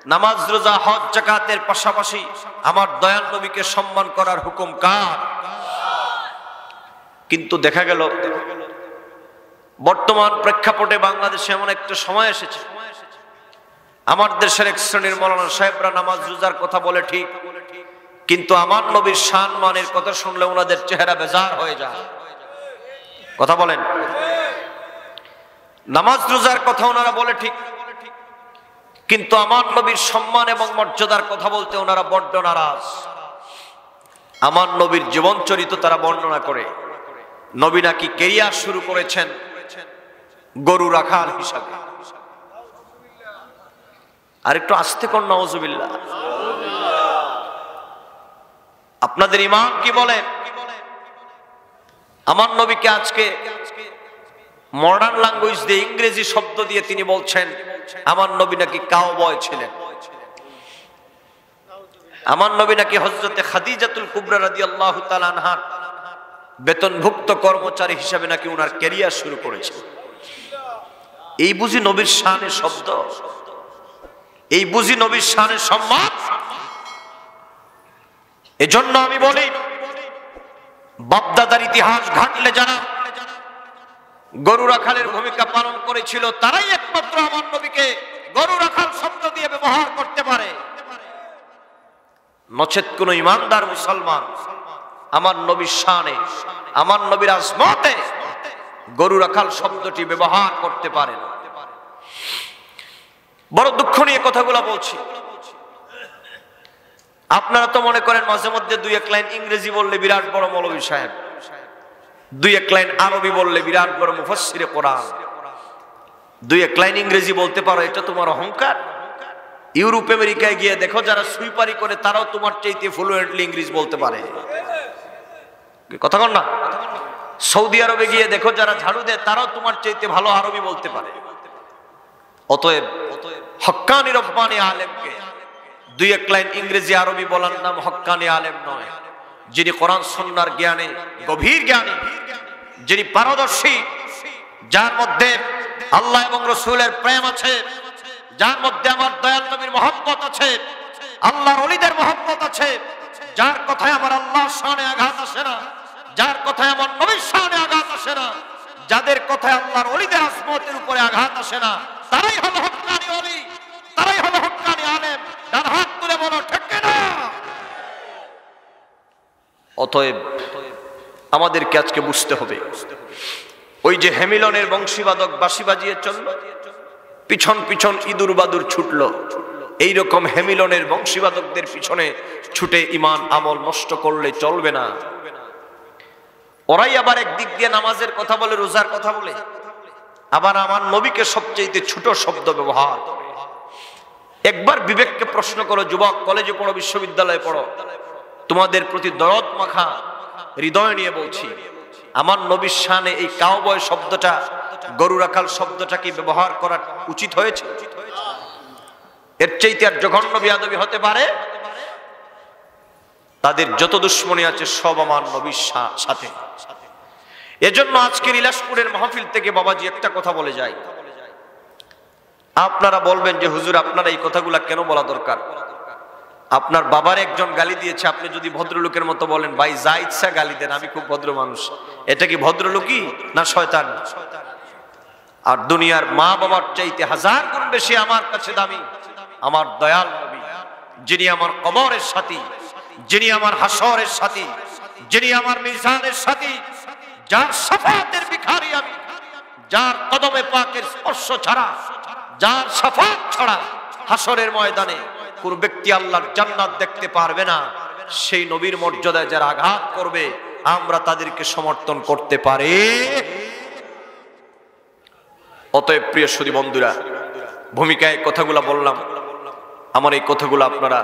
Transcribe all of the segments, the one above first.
নামাজ রোজা হজ যাকাতের পাশাপাশি আমার দয়াল নবীকে সম্মান করার হুকুম কার? কিন্তু দেখা গেল বর্তমান প্রেক্ষাপটে বাংলাদেশে এমন একটা সময় এসেছে, আমার দেশের এক শ্রেণীর মৌলানা সাহেবরা নামাজ রোজার কথা বলে ঠিক, কিন্তু আমার নবীর শান মানের কথা শুনলে ওনাদের চেহারা বেজার হয়ে যায়। কথা বলেন। নামাজ রোজার কথা ওনারা বলে ঠিক, কিন্তু আমার নবীর সম্মান এবং মর্যাদার কথা বলতে ওনারা বড্ড নারাজ। আমার নবীর জীবন চরিত্র তারা বর্ণনা করে, নবী নাকি কেরিয়ার শুরু করেছেন গরু রাখাল হিসাবে। আর একটু আস্তে কোন নাউজুবিল্লাহ। আপনাদের ইমাম কি বলে? আমার নবীকে আজকে মডার্ন ল্যাঙ্গুয়েজ দিয়ে, ইংরেজি শব্দ দিয়ে তিনি বলছেন আমার নবী নাকি কাউবয় ছিলেন। আমার নবী নাকি হযরতে খাদিজাতুল কুবরা রাদিয়াল্লাহু তাআলা আনহার বেতনভুক্ত কর্মচারী হিসেবে নাকি ওনার ক্যারিয়ার শুরু করেছেন। এই বুঝি নবীর শানের শব্দ? এই বুঝি নবীর শানের সম্মান? এজন্য আমি বলি, বাপদাদার ইতিহাস ঘাটলে যারা গরু রাখালের ভূমিকা পালন করেছিল তারাই একমাত্র আমার নবীকে গরু রাখাল শব্দ দিয়ে ব্যবহার করতে পারে। নচেত কোন ইমানদার মুসলমান আমার নবীর শানে, আমার নবীর আজমতে গরু রাখাল শব্দটি ব্যবহার করতে পারে না। বড় দুঃখ নিয়ে কথাগুলো বলছি। আপনারা তো মনে করেন মাঝে মধ্যে দুই এক লাইন ইংরেজি বললে বিরাট বড় মৌলভী সাহেব, দুই এক লাইন আরবি বললে বিরাট বড় মুফাসসিরে কোরআন। দুই এক লাইন ইংরেজি বলতে পারো, এটা তোমার অহংকার? ইউরোপ আমেরিকায় গিয়ে দেখো যারা সুইপারি করে তারাও তোমার চাইতে ফ্লুয়েন্টলি ইংরেজি বলতে পারে। কথা কন না? সৌদি আরবে গিয়ে দেখো যারা ঝাড়ু দেয় তারাও তোমার চাইতে ভালো আরবি বলতে পারে। অতএব হক্কানি রব্বানি আলেমকে দুই এক লাইন ইংরেজি আরবি বলার নাম হক্কানি আলেম নয়। যিনি কোরআন সুন্নাহর জ্ঞানে গভীর জ্ঞানী, যিনি পারদর্শী, যার মধ্যে আল্লাহ এবং রাসূলের প্রেম আছে, যার মধ্যে আমার দয়াল নবীর মহব্বত আছে, আল্লাহর ওলিদের মহব্বত আছে, যার কথায় আমার আল্লাহর শানে আঘাত আসে না, যার কথায় আমার নবীর শানে আঘাত আসে না, যাদের কথায় আল্লাহর ওলিদের আজমতের উপরে আঘাত আসে না, তারাই হলো হক্কানি ওলি, তারাই হলো হক্কানি আলেম। ডান হাত তুলে বলো ঠিক না? অতএব আমাদেরকে আজকে বুঝতে হবে, ওই যে হেমিলনের বংশীবাদক বাঁশি বাজিয়ে চলল, পিছন পিছন ইঁদুর বাদুর ছুটলো, এইরকম হেমিলনের বংশীবাদকদের পিছনে ছুটে ঈমান আমল নষ্ট করলে চলবে না। ওরাই আবার একদিক দিয়ে নামাজের কথা বলে, রোজার কথা বলে, আবার আমার নবীকে সবচেয়ে ছোট শব্দ ব্যবহার করে। একবার বিবেককে প্রশ্ন করো, যুবক, কলেজে পড়ো, বিশ্ববিদ্যালয়ে পড়ো, তোমাদের প্রতি দরদ মাখা হৃদয় নিয়ে বলছি, আমার নবীর শানে এই কাউবয় শব্দটা, গরু রাখাল শব্দটা কি ব্যবহার করা উচিত হয়েছে? এর চাইতে আর জঘন্য বেয়াদবি হতে পারে? তাদের যত দুশ্মনী আছে সব আমার নবীর সাথে। এজন্য আজকে বিলাসপুরের মাহফিল থেকে বাবাজি একটা কথা বলে যায়। আপনারা বলবেন যে হুজুর আপনারা এই কথাগুলা কেন বলা দরকার? আপনার বাবার একজন গালি দিয়েছে, আপনি যদি ভদ্রলোকের মতো বলেন ভাই যা ইচ্ছা গালি দেন, আমি খুব ভদ্র মানুষ, এটা কি ভদ্রলোকই না শয়তান? আর দুনিয়ার মা বাবার চাইতে হাজার গুণ বেশি আমার কাছে দামি আমার দয়াল নবী, যিনি আমার কবরের সাথী, যিনি আমার হাসরের সাথী, যিনি আমার মিজানের সাথী, যার শাফাতের ভিখারি আমি, যার কদমে পাকের স্পর্শ ছাড়া, যার শাফাত ছাড়া হাসরের ময়দানে কোন ব্যক্তি আল্লাহর জান্নাত দেখতে পারবে না। সেই নবীর মর্যাদায় যারা আঘাত করবে আমরা তাদেরকে সমর্থন করতে পারি? অতএব প্রিয় সুধী বন্ধুরা, ভূমিকায় কথাগুলো বললাম, আমার এই কথাগুলো আপনারা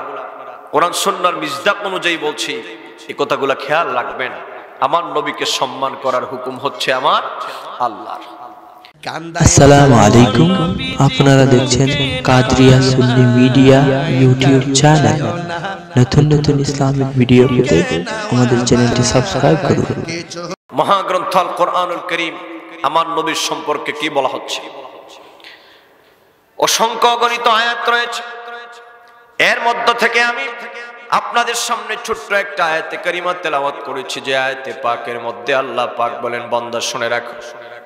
কোরআন সুন্নাহর মিজদাক অনুযায়ী বলছি, এই কথাগুলো খেয়াল রাখবেন। আমার নবীকে সম্মান করার হুকুম হচ্ছে আমার আল্লাহর। আসসালামু আলাইকুম, আপনারা দেখছেন কাদরিয়া সুন্নি মিডিয়া ইউটিউব চ্যানেল। নতুন নতুন ইসলামিক ভিডিও পেতে আমাদের চ্যানেলটি সাবস্ক্রাইব করুন। মহাগ্রন্থ আল কোরআনুল কারীম আমার নবীর সম্পর্কে কি বলা হচ্ছে? অসংখ্য অগণিত আয়াত রয়েছে, এর মধ্য থেকে আমি আপনাদের সামনে ছোট্ট একটা আয়াতে কারিমা তেলাওয়াত করেছি, যে আয়াতে পাকের মধ্যে আল্লাহ পাক বলেন, বান্দা শুনে রাখো,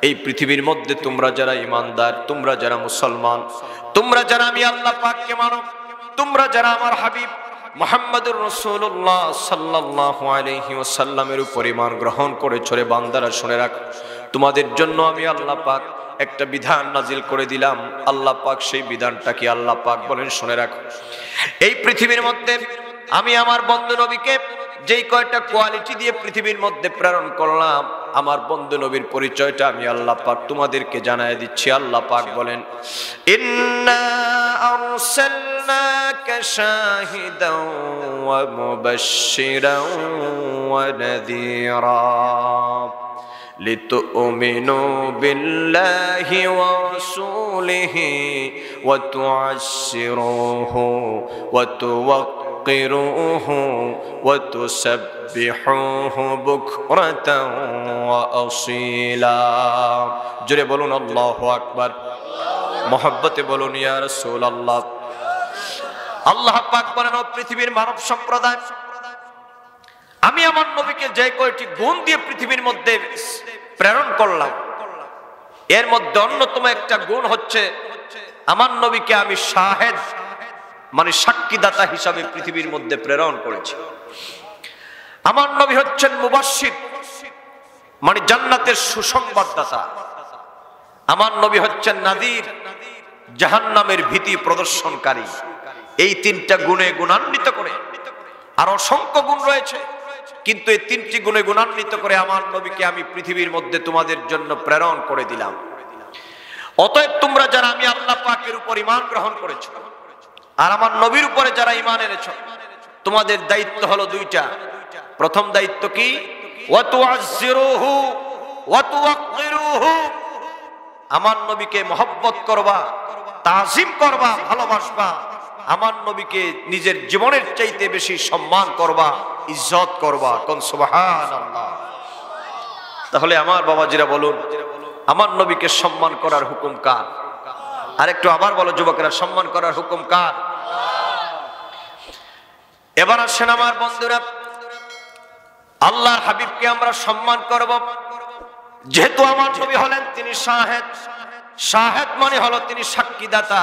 এই পৃথিবীর মধ্যে তোমরা যারা ঈমানদার, তোমরা যারা মুসলমান, তোমরা যারা আমি আল্লাহ পাককে মানো, তোমরা যারা আমার হাবিব মুহাম্মদুর রাসূলুল্লাহ সাল্লাল্লাহু আলাইহি ওয়াসাল্লামের উপর ঈমান গ্রহণ করেছো রে বান্দারা, শুনে রাখো, তোমাদের জন্য আমি আল্লাহ পাক একটা বিধান নাজিল করে দিলাম। আল্লাহ পাক সেই বিধানটা কি? আল্লাহ পাক বলেন, শুনে রাখো, এই পৃথিবীর মধ্যে আমি আমার বন্ধু নবীকে যেই কয়টা কোয়ালিটি দিয়ে পৃথিবীর মধ্যে প্রেরণ করলাম, আমার বন্ধু নবীর পরিচয়টা আমি আল্লাহ পাক তোমাদেরকে জানায় দিচ্ছি। আল্লাহ পাক বলেন, ইন্না আরসালনাকা শাহিদাও ওয়া মুবাশশিরাও ওয়া নাযীরা لتؤمنوا بالله ورسوله وتعزروه وتوقروه وتسبحوه بكرة وأصيلا। জোরে বলুন আল্লাহু আকবার, মহব্বতে বলুন ইয়া রাসূলুল্লাহ। আল্লাহ পাক বলেন, ও পৃথিবীর মানব সম্প্রদায়, আমি আমার নবীকে যে কয়টি গুণ দিয়ে পৃথিবীর মধ্যে প্রেরণ করলাম, এর মধ্যে অন্যতম একটা গুণ হচ্ছে আমার নবীকে আমি শাহেদ মানে সাক্ষীদাতা হিসাবে পৃথিবীর মধ্যে প্রেরণ করেছি। আমার নবী হচ্ছেন মুবাশশির মানে জান্নাতের সুসংবাদদাতা। আমার নবী হচ্ছেন নাযীর, জাহান্নামের ভীতি প্রদর্শনকারী। এই তিনটা গুণে গুণান্বিত করে, আর অসংখ্য গুণ রয়েছে, কিন্তু এই তিনটি গুণে গুণান্বিত করে আমার নবীকে আমি পৃথিবীর মধ্যে তোমাদের জন্য প্রেরণ করে দিলাম। অতএব তোমরা যারা আমি আল্লাহ পাকের উপর ঈমান গ্রহণ করেছো আর আমার নবীর উপরে যারা ঈমান এনেছো, তোমাদের দায়িত্ব হলো দুইটা। প্রথম দায়িত্ব কি? ওয়া তুআজ্জিরুহু ওয়া তুওয়াক্কিরুহু, আমার নবীকে মহব্বত করবা, তাজিম করবা, ভালোবাসবা, আমার নবীকে নিজের জীবনের চাইতে বেশি সম্মান করবা, ইজ্জত করবা। কোন সুবহানাল্লাহ। তাহলে আমার বাবাজিরা বলুন, আমার নবীকে সম্মান করার হুকুম কার? আর একটু আবার বলো যুবকেরা, সম্মান করার হুকুম কার? এবার আসেন আমার বন্ধুরা, আল্লাহর হাবিবকে আমরা সম্মান করব, যেহেতু আমার নবী হলেন তিনি শাহেদ। শাহেদ মানে হলো তিনি সাক্ষীদাতা।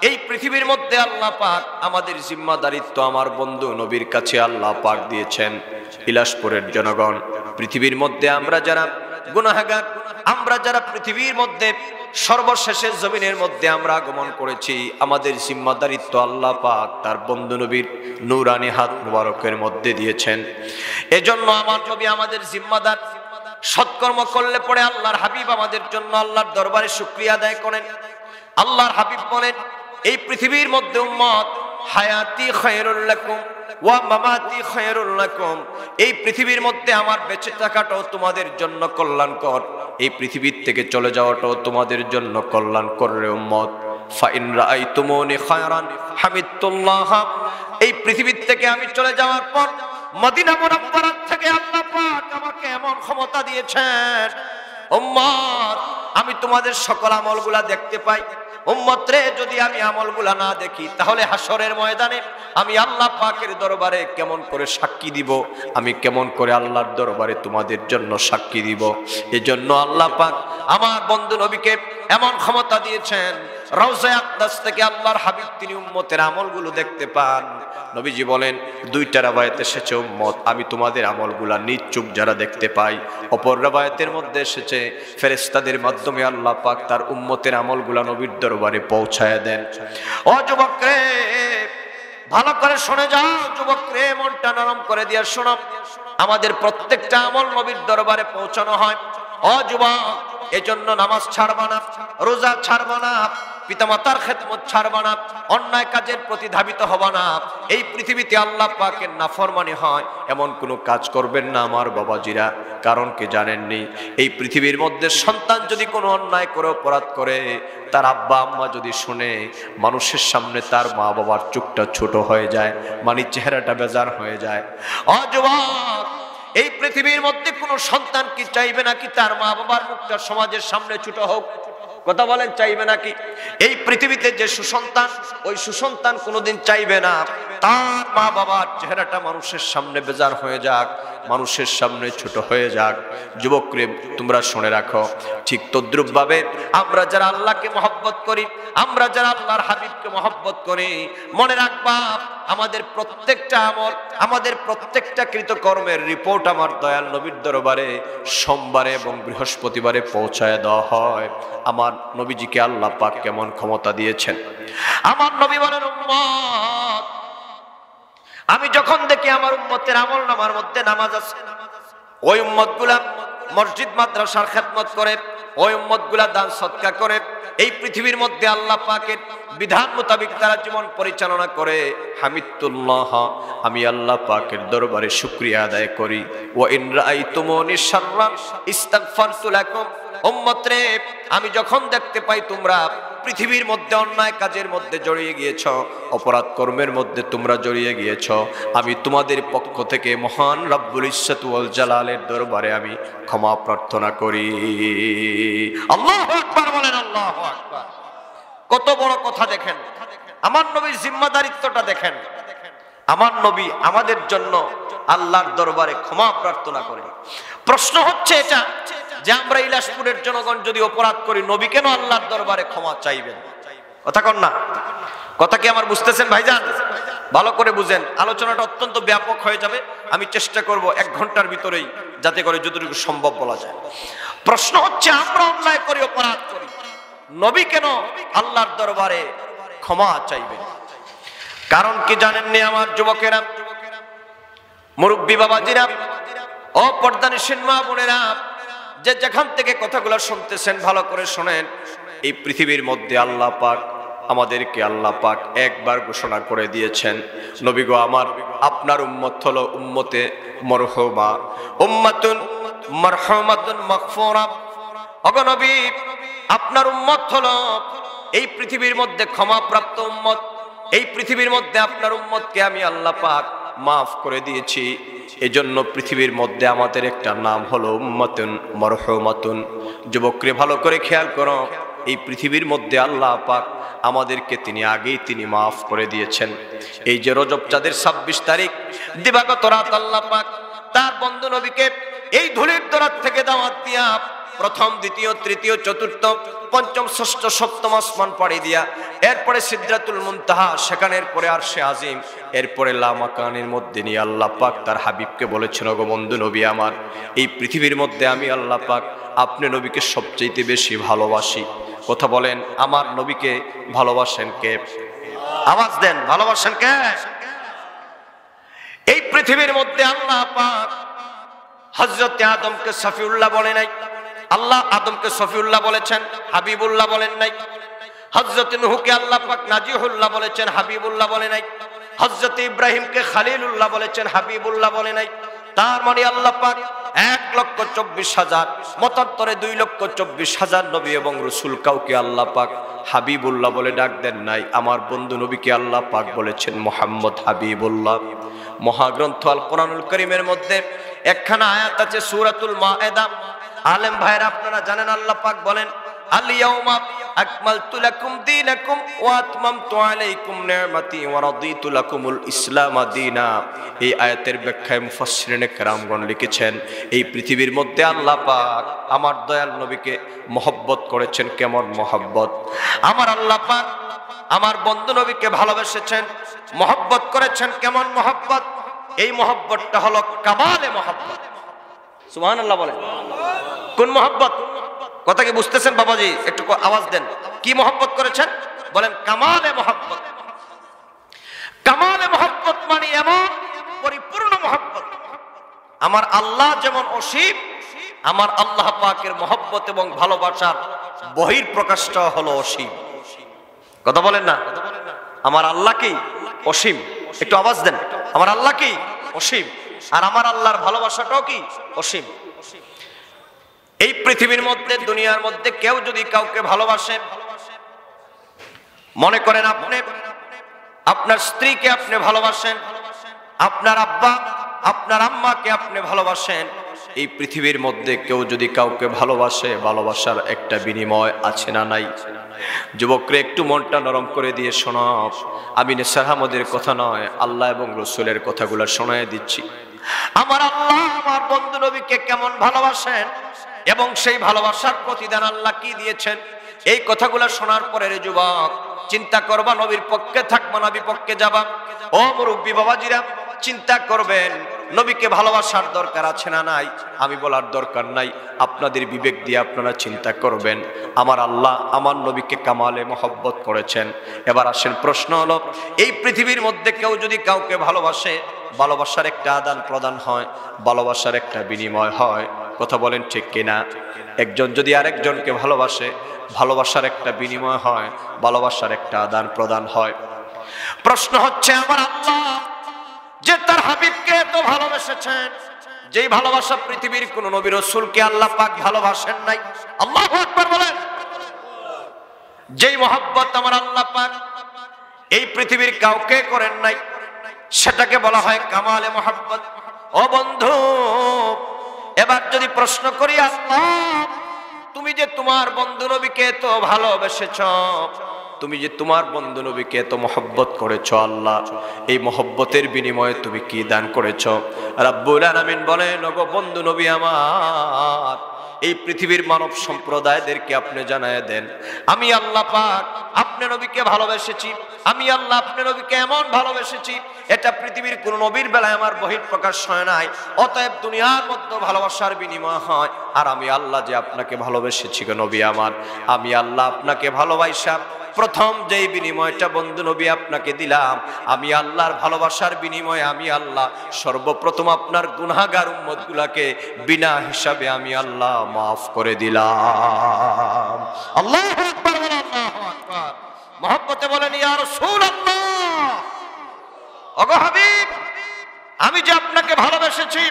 এই পৃথিবীর মধ্যে আল্লাহ পাক আমাদের জিম্মাদারিত্ব আমার বন্ধু নবীর কাছে আল্লাহ পাক দিয়েছেন। ইলাসপুরের জনগণ, পৃথিবীর মধ্যে আমরা যারা গুনাহগার, আমরা যারা পৃথিবীর মধ্যে সর্বশেষে জমিনের মধ্যে আমরা আগমন করেছি, আমাদের জিম্মাদারিত্ব আল্লাহ পাক তার বন্ধু নবীর নূরানি হাত মুবারকের মধ্যে দিয়েছেন। এজন্য আমার নবী আমাদের জিম্মাদার। সৎকর্ম করলে পরে আল্লাহর হাবিব আমাদের জন্য আল্লাহর দরবারে শুকরিয়া আদায় করেন। আল্লাহর হাবিব বলেন, এই পৃথিবীর মধ্যে উম্মত হায়াতি খায়রুল লাকুম ওয়া মামাতি খায়রুল লাকুম, এই পৃথিবীর মধ্যে আমার বেঁচে থাকাটাও তোমাদের জন্য কল্যাণকর, এই পৃথিবীর থেকে চলে যাওয়াটাও তোমাদের জন্য কল্যাণকর রে উম্মত। ফাইন রাআইতুমুনি খায়রান হামিদতুল্লাহ, এই পৃথিবীর থেকে আমি চলে যাওয়ার পর মদিনা মুনাওয়ারা থেকে আল্লাহ পাক আমাকে এমন ক্ষমতা দিয়েছেন, উম্মত আমি তোমাদের সকল আমলগুলা দেখতে পাই। উম্মত রে, যদি আমি আমলগুলা না দেখি, তাহলে হাসরের ময়দানে আমি আল্লাহ পাকের দরবারে কেমন করে সাক্ষী দিব? আমি কেমন করে আল্লাহর দরবারে তোমাদের জন্য সাক্ষী দিব? এজন্য আল্লাহ পাক আমার বন্ধু নবীকে এমন ক্ষমতা দিয়েছেন, রওজায়ে আকদাস থেকে আল্লাহর হাবিব তিনি উম্মতের আমলগুলো দেখতে পান। নবীজি বলেন, দুইটা রাওয়ায়াত এসেছে উম্মত আমি তোমাদের আমলগুলা নিজ চোখ যারা দেখতে পাই। অপর রাওয়ায়াতের মধ্যে এসেছে ফেরেশতাদের মাধ্যমে আল্লাহ পাক তার উম্মতের আমলগুলা নবীর দরবারে পৌঁছায় দেন। ও যুবক রে, ভালো করে শুনে যাও যুবক রে, মনটা নরম করে দিয়া শোনো, আমাদের প্রত্যেকটা আমল নবীর দরবারে পৌঁছানো হয়। ও যুবক, এজন্য নামাজ ছাড়বা না, রোজা ছাড়বা না, পিতামাতার খেদমত ছাড়বা না, অন্যায় কাজের প্রতি ধাবিত হবা না। এই পৃথিবীতে আল্লাহ পাকের নাফরমানি হয় এমন কোনো কাজ করবেন না আমার বাবাজিরা। কারণ কি জানেননি? এই পৃথিবীর মধ্যে সন্তান যদি কোনো অন্যায় করে অপরাধ করে, তার আব্বা আম্মা যদি শুনে, মানুষের সামনে তার মা বাবার চোখটা ছোট হয়ে যায়, মানে চেহারাটা বেজার হয়ে যায়। ও যুবক, এই পৃথিবীর মধ্যে কোনো সন্তান কি চাইবে নাকি তার মা বাবার মুখটা সমাজের সামনে ছোট হোক? কথা বলেন, চাইবে নাকি? এই পৃথিবীতে যে সুসন্তান, ওই সুসন্তান কোনোদিন চাইবে না তার মা বাবার চেহারাটা মানুষের সামনে বেজার হয়ে যাক, মানুষের সামনে ছোট হয়ে যাক। যুবকরে তোমরা শুনে রাখো, ঠিক তদ্রুপ ভাবে আমরা যারা আল্লাহকে মহব্বত করি, আমরা যারা আল্লাহর হাবিবকে মহব্বত করি, মনে রাখবা আমাদের প্রত্যেকটা আমল, আমাদের প্রত্যেকটা কৃতকর্মের রিপোর্ট আমার দয়াল নবীর দরবারে সোমবারে এবং বৃহস্পতিবারে পৌঁছায় দেওয়া হয়। আমার নবীজিকে আল্লাহ পাক কেমন ক্ষমতা দিয়েছেন। আমার নবী বলেন, উম্মত, আমি যখন দেখি আমার উম্মতের আমল নামার মধ্যে নামাজ আছে, ওই উম্মতগুলা মসজিদ মাদ্রাসার খেদমত করে, ওই উম্মতগুলা দান সদকা করে, এই পৃথিবীর মধ্যে আল্লাহ পাকের বিধান মোতাবেক তারা জীবন পরিচালনা করে, হামিদুল্লাহ, আমি আল্লাহ পাকের দরবারে শুকরিয়া আদায় করি। ওয়া ইন রাআইতুমুনি শাররান ইস্তাগফারতু লাকুম, উম্মত রে, আমি যখন দেখতে পাই তোমরা পৃথিবীর মধ্যে অন্যায় কাজের মধ্যে জড়িয়ে গিয়েছ, অপরাধ কর্মের মধ্যে তোমরা জড়িয়ে গিয়েছ, আমি তোমাদের পক্ষ থেকে মহান রব্বুল ইজ্জত ওয়াল জালালের দরবারে আমি ক্ষমা প্রার্থনা করি। আল্লাহু আকবার বলেন, আল্লাহু আকবার। কত বড় কথা দেখেন, আমার নবীর জিম্মাদারিত্বটা দেখেন। আমার নবী আমাদের জন্য আল্লাহর দরবারে ক্ষমা প্রার্থনা করেন। প্রশ্ন হচ্ছে এটা যে আমরা ইলাসপুরের জনগণ যদি অপরাধ করি, নবী কেন আল্লাহর দরবারে ক্ষমা চাইবেন? কথা কন না? কথা কি আমার বুঝতেছেন ভাইজান? ভালো করে বুঝেন, আলোচনাটা অত্যন্ত ব্যাপক হয়ে যাবে। আমি চেষ্টা করব 1 ঘন্টার ভিতরেই যাতে করে যতটুকু সম্ভব বলা যায়। প্রশ্ন হচ্ছে আমরা অন্যায় করি, অপরাধ করি, নবী কেন আল্লাহর দরবারে ক্ষমা চাইবেন? কারণ কি জানেননি আমার যুবকেরা, মুরব্বী বাবাজিরা, ও পর্দানিশীন মা বোনেরা, যে যেখান থেকে কথাগুলো শুনতেছেন ভালো করে শোনেন। এই পৃথিবীর মধ্যে আল্লাহ পাক আমাদেরকে, আল্লাহ পাক একবার ঘোষণা করে দিয়েছেন, নবী গো আমার, আপনার উম্মত হলো উম্মতে মরহুমা, উম্মাতুন মারহুমাতুন মাগফুরা। ওগো নবী, আপনার উম্মত হলো এই পৃথিবীর মধ্যে ক্ষমাপ্রাপ্ত উম্মত। এই পৃথিবীর মধ্যে আপনার উম্মতকে আমি আল্লাহ পাক মাফ করে দিয়েছি। এজন্য পৃথিবীর মধ্যে আমাদের একটা নাম হলো উম্মাতুন মারহুমাতুন। যুবকরে ভালো করে খেয়াল করো, এই পৃথিবীর মধ্যে আল্লাহ পাক আমাদেরকে তিনি মাফ করে দিয়েছেন। এই যে রজব চাঁদের 26 তারিখ দিবাগত রাত আল্লাহ পাক তার বন্ধু নবীকে এই ধুলির দরাত থেকে দাওয়াত দিয়া প্রথম, দ্বিতীয়, তৃতীয়, চতুর্থ, পঞ্চম, ষষ্ঠ, সপ্তম আসমান পাড়ি দিয়া, এরপরে সিদরাতুল মুনতাহা, সেখানের পরে আরশে আজিম, এরপরে লামাকানের মধ্যে নিয়ে আল্লাহ পাক তার হাবিবকে বলেছেন, ওগো বন্ধু নবী আমার, এই পৃথিবীর মধ্যে আমি আল্লাহ পাক আপনি নবীকে সবচেয়ে বেশি ভালোবাসি। কথা বলেন, আমার নবীকে ভালোবাসেন কে? আওয়াজ দেন, ভালোবাসেন কে? এই পৃথিবীর মধ্যে আল্লাহ পাক হযরত আদমকে সফিউল্লাহ বলে নাই। আল্লাহ আদমকে সফিউল্লাহ বলেছেন, হাবিবুল্লাহ বলেন নাই। হযরত নূহকে আল্লাহ পাক নাজিহুল্লাহ বলেছেন, হাবিবুল্লাহ বলে নাই। হযরত ইব্রাহিমকে খলিলুল্লাহ বলেছেন, হাবিবুল্লাহ বলে নাই। তার মানে আল্লাহ পাক 1,24,000, মতান্তরে 2,24,000 নবী এবং রাসূল কাউকে আল্লাহ পাক হাবিবুল্লাহ বলে ডাক দেন নাই। আমার বন্ধু নবীকে আল্লাহ পাক বলেছেন মুহাম্মদ হাবিবুল্লাহ। মহাগ্রন্থ আল কোরআনুল কারীমের মধ্যে একখানা আয়াত আছে, সূরাতুল মায়েদা। আলেম ভাইরা আপনারা জানেন, আল্লাহ পাক বলেন, আল ইয়াউমা আকমালতু লাকুম দীনাকুম ওয়া আতমামতু আলাইকুম নি'মাতি ওয়া রাদিতু লাকুমুল ইসলাম দীনা। এই আয়াতের ব্যাখ্যায় মুফাসসিরিনে কেরামগণ লিখেছেন, এই পৃথিবীর মধ্যে আল্লাহ পাক আমার দয়াল নবীকে মহব্বত করেছেন। কেমন মহব্বত! আমার আল্লাহ পাক আমার বন্ধু নবীকে ভালোবেসেছেন, মহব্বত করেছেন। কেমন মহব্বত! এই মহব্বতটা হলো কামালে মহব্বত। সুবহানাল্লাহ বলেন। কোন মহব্বত? কথা কি বুঝতেছেন বাবাজি? একটু আওয়াজ দেন। কি মহব্বত করেছেন? বলেন কামালে মহব্বত। কামালে মহব্বত মানে এমন পরিপূর্ণ মহব্বত। আমার আল্লাহ যেমন অসীম, আমার আল্লাহ পাকের মহব্বত এবং ভালোবাসার বহির প্রকাশটা হলো অসীম। কথা বলেন না? আমার আল্লাহ কি অসীম? একটু আওয়াজ দেন। আমার আল্লাহ কি অসীম, আর আমার আল্লাহর ভালোবাসাটাও কি অসীম। এই পৃথিবীর মধ্যে, দুনিয়ার মধ্যে কেউ যদি কাউকে ভালোবাসে, মনে করেন আপনি আপনার স্ত্রীকে আপনি ভালোবাসেন, আপনার আব্বা আপনার আম্মাকে আপনি ভালোবাসেন, এই পৃথিবীর মধ্যে কেউ যদি কাউকে ভালোবাসে, ভালোবাসার একটা বিনিময় আছে না নাই? যুবকরে একটু মনটা নরম করে দিয়ে শোনাও, আমি নেসার আহমদের কথা নয়, আল্লাহ এবং রসুলের কথাগুলো শোনায় দিচ্ছি। আমার আল্লাহ আমার বন্ধু নবীকে কেমন ভালোবাসেন এবং সেই ভালোবাসার প্রতিদান আল্লাহ কি দিয়েছেন, এই কথাগুলো শোনার পরে রে যুবক চিন্তা করবা, নবীর পক্ষে থাকবা না বিপক্ষে যাবা। ও মুরব্বী বাবাজিরা, চিন্তা করবেন নবীকে ভালোবাসার দরকার আছে না নাই? আমি বলার দরকার নাই, আপনাদের বিবেক দিয়ে আপনারা চিন্তা করবেন। আমার আল্লাহ আমার নবীকে কামালে মহব্বত করেছেন। এবার আসেন, প্রশ্ন হলো, এই পৃথিবীর মধ্যে কেউ যদি কাউকে ভালোবাসে, ভালোবাসার একটা আদান প্রদান হয়, ভালোবাসার একটা বিনিময় হয়, কথা বলেন ঠিক কিনা? একজন যদি আরেকজনকে ভালোবাসে, ভালোবাসার একটা বিনিময় হয়, ভালোবাসার একটা আদান প্রদান হয়। প্রশ্ন হচ্ছে, আমার আল্লাহ যে তার হাবিবকে এত ভালোবেসেছেন, যেই ভালোবাসা পৃথিবীর কোন নবী রাসূলকে আল্লাহ পাক ভালোবাসেন নাই। আল্লাহু আকবার বলেন। যেই মহব্বত আমার আল্লাহ পাক এই পৃথিবীর কাউকে করেন নাই, সেটাকে বলা হয় কামালে মহব্বত। ও বন্ধু, এবার যদি প্রশ্ন করি, আল্লাহ তুমি যে তোমার বন্ধু নবীকে এত ভালোবেসেছ, তুমি যে তোমার বন্ধু নবীকে এত মহব্বত করেছো, আল্লাহ এই মহব্বতের বিনিময়ে তুমি কি দান করেছো? রাব্বুল আলামিন বলেন, ওগো বন্ধু নবী আমার, এই পৃথিবীর মানব সম্প্রদায়দেরকে আপনি জানায় দেন, আমি আল্লাহ পাক আপনি নবীকে ভালোবেসেছি। আমি আল্লাহ আপনি নবীকে এমন ভালোবেসেছি, এটা পৃথিবীর কোন নবীর বেলায় আমার বহিঃপ্রকাশ হয় নাই। অতএব দুনিয়ার মধ্যে ভালোবাসার বিনিময় হয়। আর আমি আল্লাহ যে আপনাকে ভালোবেসেছি গো নবী আমার, আমি আল্লাহ আপনাকে ভালোবাসা প্রথম যেই বিনিময়টা বন্ধু নবী আপনাকে দিলাম, আমি আল্লাহর ভালোবাসার বিনিময়ে আমি আল্লাহ সর্বপ্রথম আপনার গুনাহগার উম্মতগুলোকে বিনা হিসাবে আমি আল্লাহ মাফ করে দিলাম। আল্লাহু আকবার, আল্লাহু আকবার। মহব্বতে বলেন, ইয়া রাসূলুল্লাহ, ওগো হাবিব, আমি যে আপনাকে ভালোবেসেছি,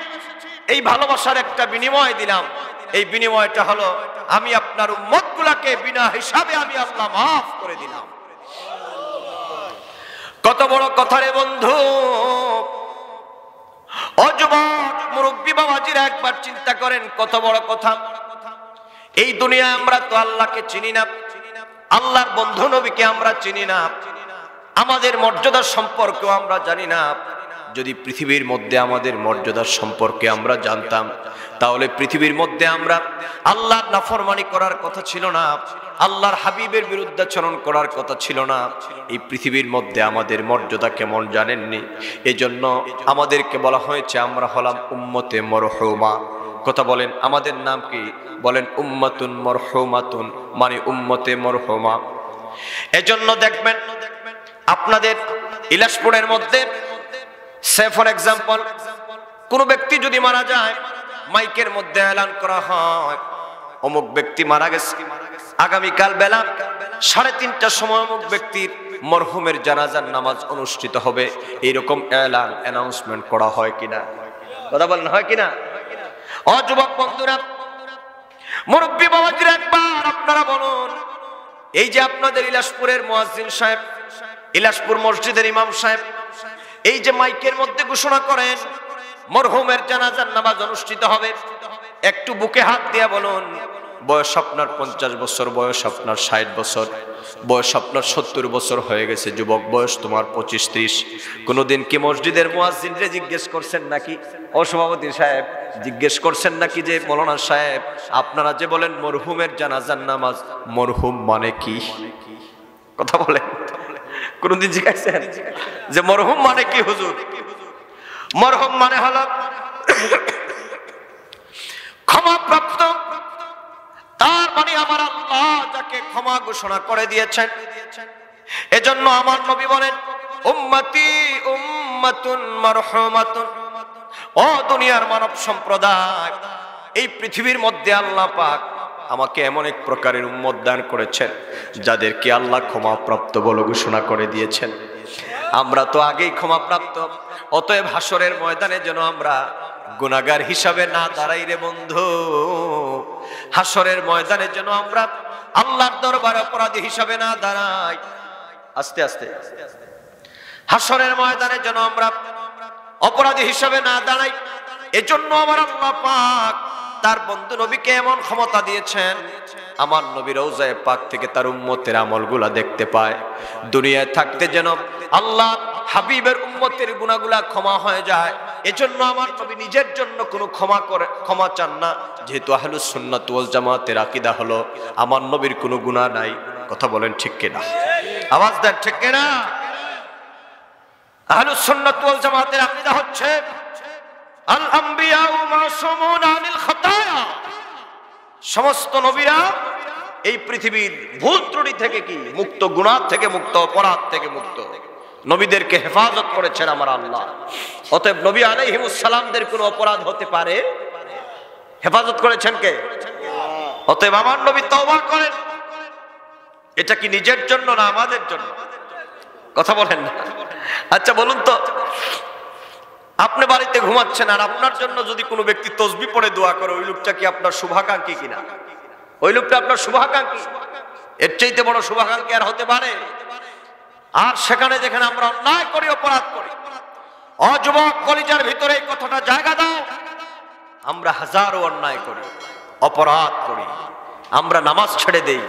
এই ভালোবাসার একটা বিনিময় দিলাম। এই বিনিময়টা হলো আমি আপনার উম্মতগুলোকে বিনা হিসাবে আমি আল্লাহ মাফ করে দিলাম। কত বড় কথা রে বন্ধু! ও যুবক মুরব্বী বাবাজিরা, একবার চিন্তা করেন কত বড় কথা। এই দুনিয়ায় আমরা তো আল্লাহকে চিনি না, আল্লাহর বন্ধু নবীকে আমরা চিনি না, আমাদের মর্যাদার সম্পর্কেও আমরা জানি না। যদি পৃথিবীর মধ্যে আমাদের মর্যাদার সম্পর্কে আমরা জানতাম, তাহলে পৃথিবীর মধ্যে আমরা আল্লাহর নাফরমানি করার কথা ছিল না, আল্লাহর হাবিবের বিরুদ্ধাচরণ করার কথা ছিল না। এই পৃথিবীর মধ্যে আমাদের মর্যাদা কেমন জানেননি? এজন্য আমাদেরকে বলা হয়েছে আমরা হলাম উম্মতে মরহুমা। কথা বলেন, আমাদের নাম কি? বলেন উম্মাতুন মরহুমাতুন, মানে উম্মতে মরহুমা। এজন্য দেখবেন আপনাদের ইলাসপুরের মধ্যে সে ফর এক্সাম্পল কোন ব্যক্তি যদি মারা যায়, মাইকের মধ্যে এলান করা হয় অমুক ব্যক্তি মারা গেছে, আগামীকাল বেলা 3:30টার সময় অমুক ব্যক্তির মরহুমের জানাজার নামাজ অনুষ্ঠিত হবে। এইরকম অ্যানাউন্সমেন্ট করা হয় কিনা? কথা বলেন, হয় কিনা? ও যুবক বন্ধুরা, মুরব্বী বাবাজিরা, একবার আপনারা বলুন, এই যে আপনাদের ইলাসপুরের মুয়াজ্জিন সাহেব, ইলাসপুর মসজিদের ইমাম সাহেব, এই যে মাইকের মধ্যে ঘোষণা করেন মরহুমের জানাজার নামাজ অনুষ্ঠিত হবে, একটু বুকে হাত দিয়ে বলুন, বয়স আপনার 50 বছর, বয়স আপনার 60 বছর, বয়স আপনার 70 বছর হয়ে গেছে, যুবক বয়স তোমার 25-30। কোনোদিন কি মসজিদের মুয়াজ্জিনরে জিজ্ঞেস করছেন নাকি, ও সভাপতি সাহেব জিজ্ঞেস করছেন নাকি যে মৌলানা সাহেব আপনারা যে বলেন মরহুমের জানাজার নামাজ, মরহুম মানে কি? কথা বলেন, কোনদিন জিজ্ঞাসেন যে মরহুম মানে কি হুজুর? মরহুম মানে হলো ক্ষমাপ্রাপ্ত। তার মানে আমার আল্লাহ যাকে ক্ষমা ঘোষণা করে দিয়েছেন। এজন্য আমার নবী বলেন, উম্মতি উম্মাতুন মারহুমাতুন। ও দুনিয়ার মানব সম্প্রদায়, এই পৃথিবীর মধ্যে আল্লাহ পাক আমাকে এমন এক প্রকারের উম্মত দান করেছেন যাদেরকে আল্লাহ ক্ষমাপ্রাপ্ত বলে ঘোষণা করে দিয়েছেন। আমরা তো আগেই ক্ষমাপ্রাপ্ত। অতএব হাসরের ময়দানে যেন আমরা গুনাহগার হিসাবে না দাঁড়াই রে বন্ধু। হাসরের ময়দানে যেন আমরা আল্লাহর দরবারে অপরাধী হিসাবে না দাঁড়াই। আস্তে আস্তে হাসরের ময়দানে যেন আমরা অপরাধী হিসাবে না দাঁড়াই। এজন্য আমার আল্লাহ পাক তার বন্ধু নবীকে এমন ক্ষমতা দিয়েছেন, আমার নবী রওজায়ে পাক থেকে তার উম্মতের আমলগুলা দেখতে পায়। দুনিয়ায় থাকতে যেন আল্লাহ হাবিবের উম্মতের গুনাহগুলা ক্ষমা হয়ে যায়, এজন্য আমার নবী নিজের জন্য কোনো ক্ষমা চান না। যেহেতু আহলুস সুন্নাত ওয়াল জামাতের আকীদা হলো আমার নবীর কোনো গুনাহ নাই। কথা বলেন ঠিক কিনা? আওয়াজ দেন ঠিক কিনা? আহলুস সুন্নাত ওয়াল জামাতের আকীদা হচ্ছে আল আম্বিয়া মাসুমুন আনিল খাতায়া, সমস্ত নবীরা এই পৃথিবীর ভুল ত্রুটি থেকে কি মুক্ত, গুনাহ থেকে মুক্ত, অপরাধ থেকে মুক্ত। নবীদেরকে হেফাজত করেছেন আমার আল্লাহ। অতএব নবী আলাইহিমুস সালামদের কোনো অপরাধ হতে পারে? হেফাজত করেছেন কে? অতএব আমার নবী তওবা করেন। এটা কি নিজের জন্য না আমাদের জন্য? কথা বলেন না। আচ্ছা বলুন তো, আপনি বাড়িতে ঘুমাচ্ছেন আর আপনার জন্য যদি কোনো ব্যক্তি তাসবিহ পড়ে দোয়া করে, ওই লোকটা কি আপনার শুভাকাঙ্ক্ষী কিনা? ওই লোকটা আপনার শুভাকাঙ্ক্ষী? এর চাইতে বড় শুভাকাঙ্ক্ষী আর হতে পারে? আর সেখানে যেখানে আমরা অন্যায় করি, অপরাধ করি, অযুবক কলিজার ভিতরে এই কথাটা জায়গা দাও, আমরা হাজারো অন্যায় করি, অপরাধ করি, আমরা নামাজ ছেড়ে দেই,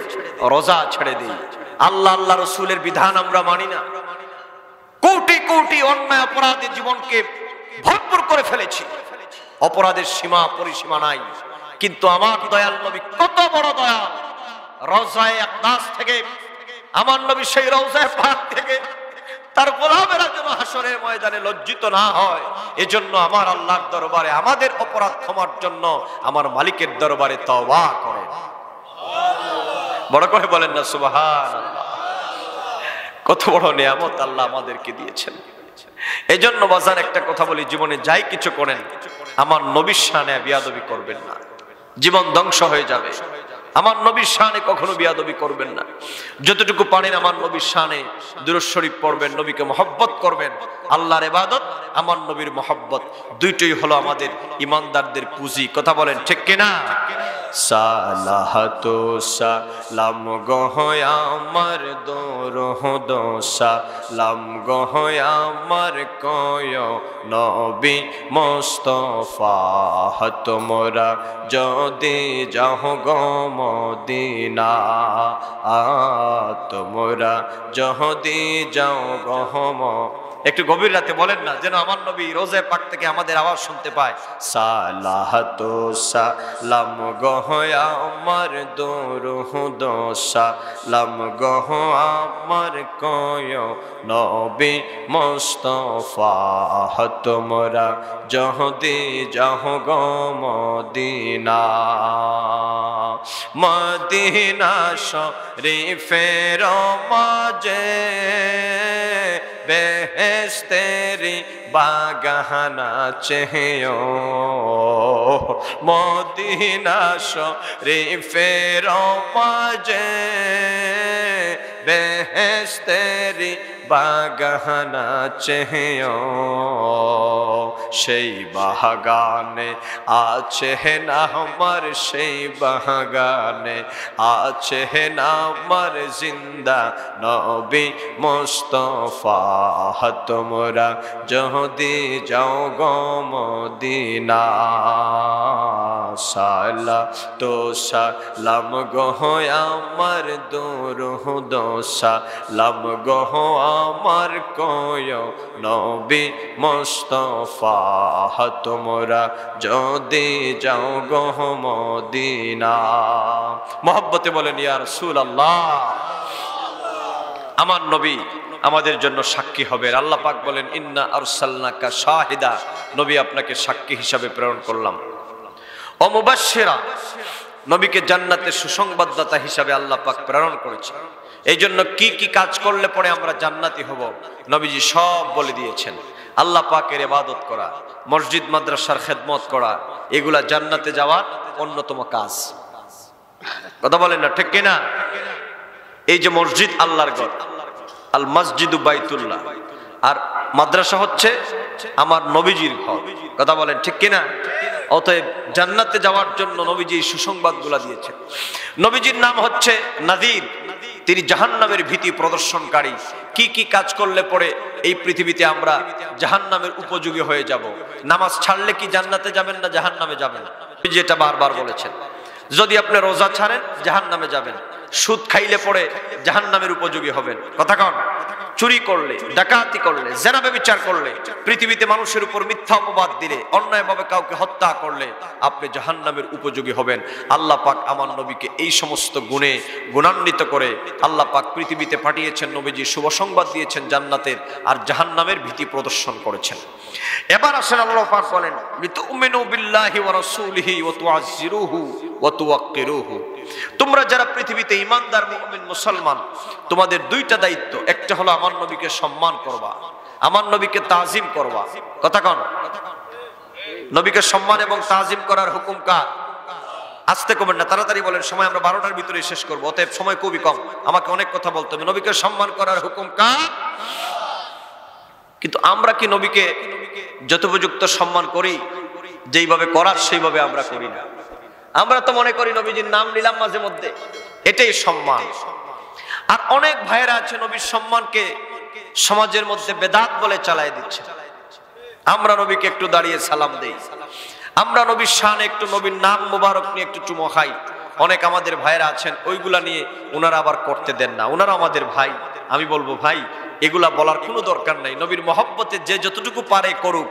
রোজা ছেড়ে দেই, আল্লাহ আল্লাহ রসুলের বিধান আমরা মানি না, কোটি কোটি অন্যায় অপরাধে জীবনকে ভরপুর করে ফেলেছি, অপরাধের সীমা পরিসীমা নাই। কিন্তু আমার দয়াল নবী কত বড় দয়াল, রওজায়ে আকদাস থেকে আমার নবী সেই রওজায়ে পাক থেকে তার গোলামেরা যেন হাসরের ময়দানে লজ্জিত না হয়, এজন্য আমার আল্লাহর দরবারে আমাদের অপরাধ ক্ষমার জন্য আমার মালিকের দরবারে তওবা করেন। বড় করে বলেন না সুবহানাল্লাহ। কত বড় নিয়ামত আল্লাহ আমাদেরকে দিয়েছেন। এজন্য বাজার একটা কথা বলি, জীবনে যাই কিছু করেন আমার নবীর শানে বিয়াদবি করবেন না, জীবন ধ্বংস হয়ে যাবে। আমার নবীর শানে কখনো বিয়াদবি করবেন না। যতটুকু পারেন আমার নবীর শানে দুরূদ শরীফ পড়বেন, নবীকে মহব্বত করবেন। আল্লাহর ইবাদত, আমার নবীর মহব্বত, দুইটাই হলো আমাদের ইমানদারদের পুঁজি। কথা বলেন ঠিক কিনা? সালাহাতু সালাম গহয় আমার দরুদ সালাম গহয় আমার কয় নবী মুস্তাফা, তোমরা যদি যাও গো মদিনা, তোমরা যদি যাও গো। একটু গভীর রাতে বলেন না, যেন আমার নবী রোজায়ে পাক থেকে আমাদের আওয়াজ শুনতে পায়। সালাহাতু সালাম গহয় আমার দরুদ সালাম গহ আমার কয় নবী মুস্তাফা, তোমরা যদি যাও গো মদিনা, মদিনা শরীফের মাঝে বেহেশতেরি বাগান আছে, মদিনা শরীফের মাঝে বেহেশতেরি বাগান আছে, সেই বাগানে আছে না আমার, সেই বাগানে আছে না আমার জিন্দা নবী মুস্তাফা, তোমরা যদি যাও গো মদিনা, সালাতু সালাম গহয় আমার দরুদ সালাম গহ আমার কয় নবী মুস্তাফা, তোমরা যদি যাও গো মদিনা। মহব্বতে বলেন ইয়া রাসূলুল্লাহ। আমার নবী আমাদের জন্য সাক্ষী হবে। আল্লাহ পাক বলেন ইন্না আরসালনাকা শাহিদা, নবী আপনাকে সাক্ষী হিসাবে প্রেরণ করলাম। ও মুবাশশিরা, নবীকে জান্নাতের সুসংবাদদাতা হিসাবে আল্লাহ পাক প্রেরণ করেছেন। এই জন্য কি কি কাজ করলে পরে আমরা জান্নাতি হব নবীজি সব বলে দিয়েছেন। আল্লাহ পাকের ইবাদত করা, মসজিদ মাদ্রাসার খেদমত করা, এগুলা জান্নাতে যাওয়ার অন্যতম কাজ। কথা বলেন না ঠিক কিনা? এই যে মসজিদ আল্লাহর ঘর, আল মসজিদু বাইতুল্লাহ, আর মাদ্রাসা হচ্ছে আমার নবীজির ঘর। কথা বলেন ঠিক কিনা? অতএব জান্নাতে যাওয়ার জন্য নবীজি সুসংবাদগুলা দিয়েছেন। নবীজির নাম হচ্ছে নাযীর, তিনি জাহান্নামের ভীতি প্রদর্শনকারী। কি কি কাজ করলে পরে এই পৃথিবীতে আমরা জাহান্নামের উপযোগী হয়ে যাব? নামাজ ছাড়লে কি জান্নাতে যাবেন না জাহান্নামে যাবেন? যেটা বারবার বলেছেন, যদি আপনি রোজা ছাড়েন জাহান্নামে যাবেন, সুদ খাইলে পরে জাহান্নামের উপযোগী হবেন। কথা কন? চুরি করলে, ডাকাতি করলে, জেনা ব্যভিচার করলে, পৃথিবীতে মানুষের উপর মিথ্যা অপবাদ দিলে, অন্যায়ভাবে কাউকে হত্যা করলে আপনি জাহান্নামের উপযোগী হবেন। আল্লাহ পাক আমার নবীকে এই সমস্ত গুণে গুণান্বিত করে আল্লাহ পাক পৃথিবীতে পাঠিয়েছেন। নবীজি শুভ সংবাদ দিয়েছেন জান্নাতের আর জাহান্নামের ভীতি প্রদর্শন করেছেন। এবার আসেন আল্লাহ পাক বলেন, লিতুমিনু বিল্লাহি ওয়া রাসূলিহি ওয়া তুআজ্জিরুহু ওয়া তুওয়াক্কিরুহু। তোমরা যারা পৃথিবীতে ঈমানদার মুমিন মুসলমান, তোমাদের দুইটা দায়িত্ব। একটা হলো আমার নবীকে সম্মান করবা, আমার নবীকে তাজিম করবা। কথা কন? নবীকে সম্মান এবং তাজিম করার হুকুম কার? আস্তে কমেন না, তাড়াতাড়ি বলেন, সময় আমরা 12টার ভিতরে শেষ করবো, অতএব সময় খুবই কম, আমাকে অনেক কথা বলতে হবে। নবীকে সম্মান করার হুকুম কার? কিন্তু আমরা কি নবীকে যথোপযুক্ত সম্মান করি? যেইভাবে করার সেইভাবে আমরা করি না। আমরা তো মনে করি নবীজির নাম নিলাম মাঝে মধ্যে, এটাই সম্মান। আর অনেক ভাইয়েরা আছে নবীর সম্মানকে সমাজের মধ্যে বেদাত বলে চালায় দিচ্ছে। আমরা নবীকে একটু দাঁড়িয়ে সালাম দেই, আমরা নবীর শানে একটু, নবীর নাম মুবারক নিয়ে একটু চুমো খাই। অনেক আমাদের ভাইয়েরা আছেন ওইগুলা নিয়ে ওনারা আবার করতে দেন না। ওনারা আমাদের ভাই। আমি বলবো ভাই, এগুলা বলার কোনো দরকার নাই। নবীর মহব্বতে যে যতটুকু পারে করুক,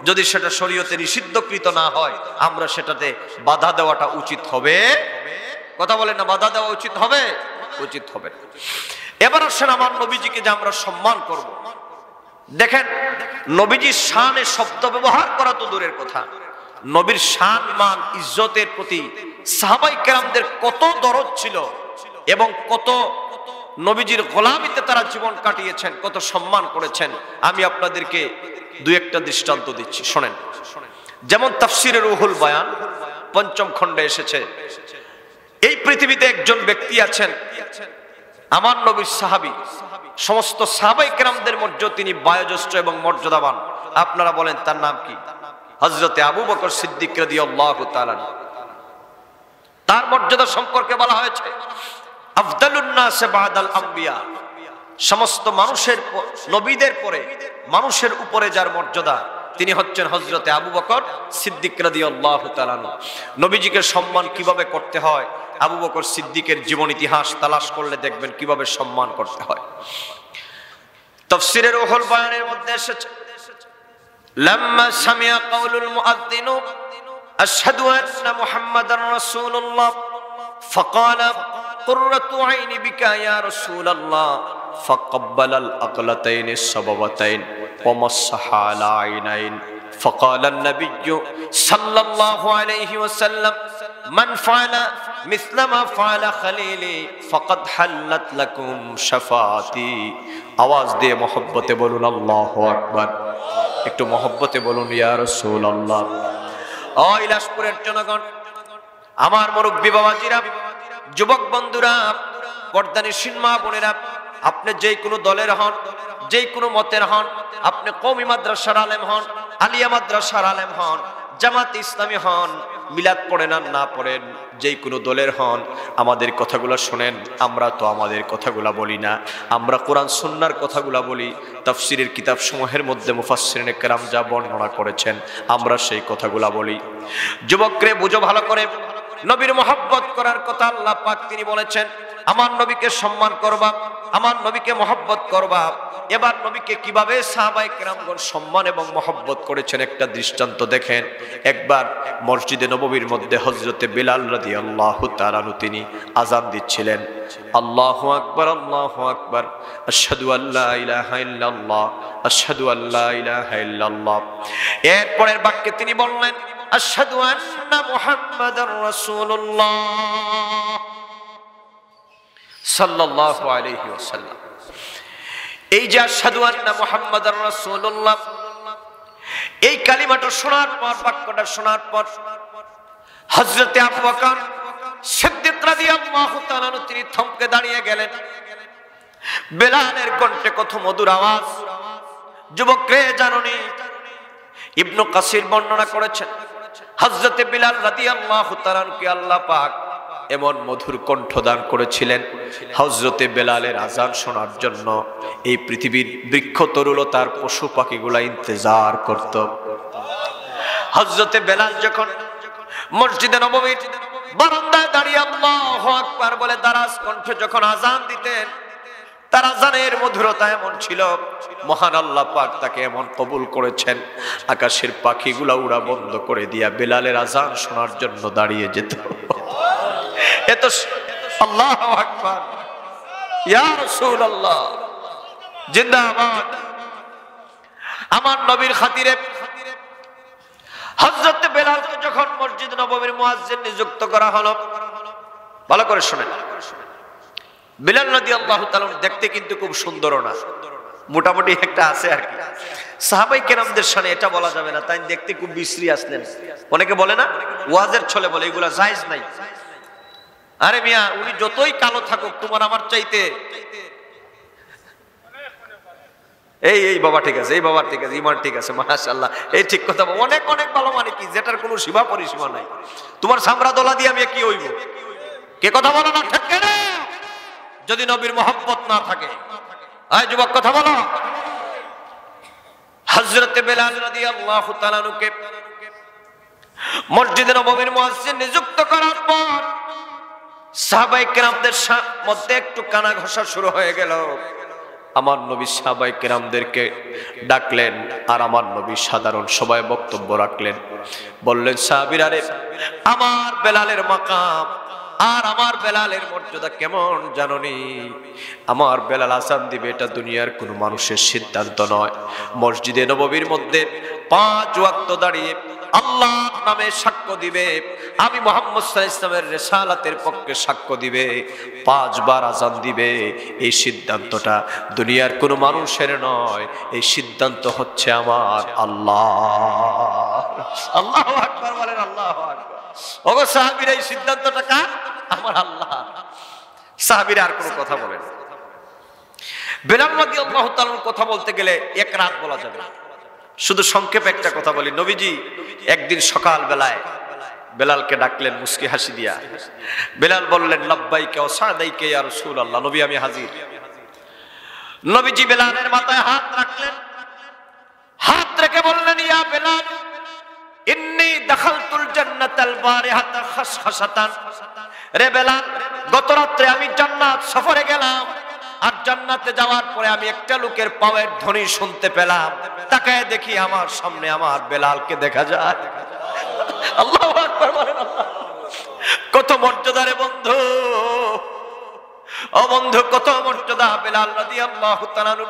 যদি সেটা শরীয়তে নিষিদ্ধকৃত না হয় আমরা সেটাতে বাধা দেওয়াটা উচিত হবে। কথা বলেন না? বাধা দেওয়া উচিত হবে? উচিত হবে। এবার আসেন আমার নবীজিকে যে আমরা সম্মান করব। দেখেন, নবীজির শানে শব্দ ব্যবহার করা তো দূরের কথা, নবীর শান মান ইজ্জতের প্রতি সাহাবায়ে কেরামদের কত দরদ ছিল এবং কত নবীজির গোলামিতে তারা জীবন কাটিয়েছেন, কত সম্মান করেছেন। আমি আপনাদেরকে দুই একটা দৃষ্টান্ত দিচ্ছি, শোনেন। যেমন তাফসিরে রুহুল বায়ান ৫ম খণ্ডে এসেছে, এই পৃথিবীতে একজন ব্যক্তি আছেন আমার নবীর সাহাবী, সমস্ত সাহাবায়ে কেরামদের মধ্যে তিনি বয়োজ্যেষ্ঠ এবং মর্যাদাবান। আপনারা বলেন তার নাম কি? হযরতে আবু বকর সিদ্দিক রাদিয়াল্লাহু তাআলা। তার মর্যাদা সম্পর্কে বলা হয়েছে আফদালুন নাস বাদাল আম্বিয়া, সমস্ত মানুষের নবীদের পরে মানুষের উপরে যার মর্যাদা তিনি হচ্ছেন হযরতে আবু বকর সিদ্দিক রাদিয়াল্লাহু তাআলা। নবীজিকে সম্মান কিভাবে করতে হয় আবু বকর সিদ্দিকের জীবন ইতিহাস তালাশ করলে দেখবেন কিভাবে সম্মান করতে হয়। তাফসীরে রুহুল বায়ানের মধ্যে এসেছে, লাম্মা সামিয়া কাউলুল মুআদ্দিন আশহাদু আন্না মুহাম্মাদার রাসূলুল্লাহ ফাকালা কুররাতু আইনি বিকা ইয়া রাসূলুল্লাহ ফাকাব্বালাল আকলাতাইনি সাবাবাতাইন ওয়া মাসসাহা আলা আইনাইন فقال النبي صلى الله عليه وسلم من فعل مثل ما فعل خليلي فقد حلت لكم شفاعتي। আওয়াজ দিয়ে মহব্বতে বলুন আল্লাহু আকবার। একটু মহব্বতে বলুন ইয়া রাসূলুল্লাহ। ও ইলাসপুরের জনগণ, আমার মুরব্বি বাবাজিরা, যুবক বন্ধুরা, পর্দানিশীন মা বোনেরা, আপনি যেই কোনো দলের হন, যেই কোনো মতের হন, আপনি কওমি মাদ্রাসার আলেম হন, আলিয়া মাদ্রাসার আলেম হন, জামাত ইসলামী হন, মিলাদ পড়েন আর না পড়েন, যেই কোনো দলের হন, আমাদের কথাগুলো শোনেন। আমরা তো আমাদের কথাগুলো বলি না, আমরা কোরআন সুন্নাহর কথাগুলো বলি। তাফসীরের কিতাবসমূহের মধ্যে মুফাসসিরিনে কেরাম যা বর্ণনা করেছেন আমরা সেই কথাগুলো বলি। যুবকরে বুঝো ভালো করে, নবীর মহব্বত করার কথা আল্লাহ পাক তিনি বলেছেন, আমার নবীকে সম্মান করবা, আমার নবীকে মহব্বত করবা। এবার নবীকে কিভাবে সাহাবায়ে কেরামগণ সম্মান এবং মহব্বত করেছেন একটা দৃষ্টান্ত দেখেন। একবার মসজিদে নববীর মধ্যে হযরতে বিলাল রাদিয়াল্লাহু তাআলা তিনি আযান দিচ্ছিলেন, আল্লাহু আকবার আল্লাহু আকবার, আশহাদু আল্লা ইলাহা ইল্লাল্লাহ আশহাদু আল্লা ইলাহা ইল্লাল্লাহ। এরপরের বাক্যে তিনি বললেন, আশহাদু আন্না মুহাম্মাদার রাসূলুল্লাহ সাল্লাল্লাহু আলাইহি ওয়াসাল্লাম। এই যে আশহাদু আন্না মুহাম্মাদার রাসূলুল্লাহ, এই কালিমাটা শোনার পর, বাক্যটা শোনার পর হযরতে আবু বকর সিদ্দিক রাদিয়াল্লাহু তাআলা তিনি থমকে দাঁড়িয়ে গেলেন। বেলালের কণ্ঠে কত মধুর আওয়াজ। যুবকরে জাননি, ইবনে কাসির বর্ণনা করেছেন হযরতে বিলাল রাদিয়াল্লাহু তাআলা কে আল্লাহ পাক এমন মধুর কণ্ঠদান করেছিলেন, হযরতে বেলালের আজান শোনার জন্য এই পৃথিবীর বৃক্ষ তরুলতার পশু পাখিগুলা ইন্তজার করত। হযরতে বেলাল যখন মসজিদে নববীর বারান্দায় দাঁড়িয়ে আল্লাহু আকবার বলে দারাজ কণ্ঠে যখন আজান দিতেন, তার আজানের মধুরতা এমন ছিল, মহান আল্লাহ পাক তাকে এমন কবুল করেছেন, আকাশের পাখিগুলা উড়া বন্ধ করে দিয়া বেলালের আজান শোনার জন্য দাঁড়িয়ে যেত। এত আল্লাহু আকবার, ইয়া রাসূলুল্লাহ জিন্দাবাদ। আমার নবীর খাতিরে হযরত বেলালকে যখন মসজিদ নববীর মুয়াজ্জিন নিযুক্ত করা হলো, ভালো করে শুনেন, বেলাল রাদিয়াল্লাহু তাআলা দেখতে কিন্তু খুব সুন্দর না, মোটামুটি একটা আছে আর কি। সাহাবায়ে কেরামদের শানে এটা বলা যাবে না, তাই দেখতে খুব বিশ্রী আসলেন। অনেকে বলে না, ওয়াজের ছলে বলে, এগুলা জায়েজ নাই। আরে মিয়া, উনি যতই কালো থাকুক তোমার আমার চাইতে, এই বাবা ঠিক আছে, এই বাবা ঠিক আছে, ইমান ঠিক আছে, মাশাআল্লাহ, এই ঠিক কথা, অনেক অনেক ভালো, মানে কি যেটার কোনো সীমা পরিসীমা নাই। তোমার সামরা দোলা দিয়ে আমি কি হইব? কে কথা বলো না ঠিক কেন? যদি নবীর মহব্বত না থাকে, আয় যুবক কথা বলো। হযরত বেলাল রাদিয়াল্লাহু তাআলা নুকে মসজিদে নববীর মুয়াজ্জিন নিযুক্ত করার পর সাহাবায়ে কেরামদের মধ্যে একটু কানা ঘষা শুরু হয়ে গেল। আমার নবী সাহাবায়ে কেরামদেরকে ডাকলেন, আর আমার নবী সাধারণ সবাই বক্তব্য রাখলেন। বললেন, সাহাবীরা রে, আমার বেলালের মাকাম আর আমার বেলালের মর্যাদা কেমন জানোনি? আমার বেলাল আযান দিবে, এটা দুনিয়ার কোনো মানুষের সিদ্ধান্ত নয়। মসজিদে নববীর মধ্যে 5 ওয়াক্ত দাঁড়িয়ে আল্লাহর নামে সাক্ষ্য দিবে, আমি মুহাম্মদ সাল্লাল্লাহু আলাইহি ওয়াসাল্লামের রিসালাতের পক্ষে সাক্ষ্য দিবে, 5 বার আযান দিবে। এই সিদ্ধান্তটা দুনিয়ার কোনো মানুষের নয়, এই সিদ্ধান্ত হচ্ছে আমার আল্লাহ। আল্লাহু আকবার বলেন, আল্লাহু আকবার। ওগো সাহাবীরা, এই সিদ্ধান্তটা কার? আমার আল্লাহ। সাহাবীরা আর কোনো কথা বলেন না। বেলাল রাদিয়াল্লাহু তাআলার কথা বলতে গেলে এক রাত বলা যাবে না, শুধু সংক্ষেপে একটা কথা বলি। নবীজি একদিন সকাল বেলায় বেলালকে ডাকলেন মুস্কি হাসি দিয়া। বেলাল বললেন, লাব্বাইকা ওয়া সাদাইকা ইয়া রাসূলুল্লাহ, নবী আমি হাজির। নবীজি বেলালের মাথায় হাত রাখলেন, হাত রেখে বললেন, ইয়া বেলাল, ইন্নী দাখালতুল জান্নাতাল বারিহাতা খাসখাসাতান। রে বেলাল, গত রাতে আমি জান্নাত সফরে গেলাম, আর জান্নাতে যাওয়ার পরে আমি একটা লোকের পায়ের ধ্বনি শুনতে পেলাম। তাকায় দেখি আমার সামনে আমার বেলালকে দেখা যায়। আল্লাহু আকবার বলেন। কত মর্যাদা রে বন্ধু, ও বন্ধু, কত মর্যাদা বেলাল রাদিয়াল্লাহু তাআলা।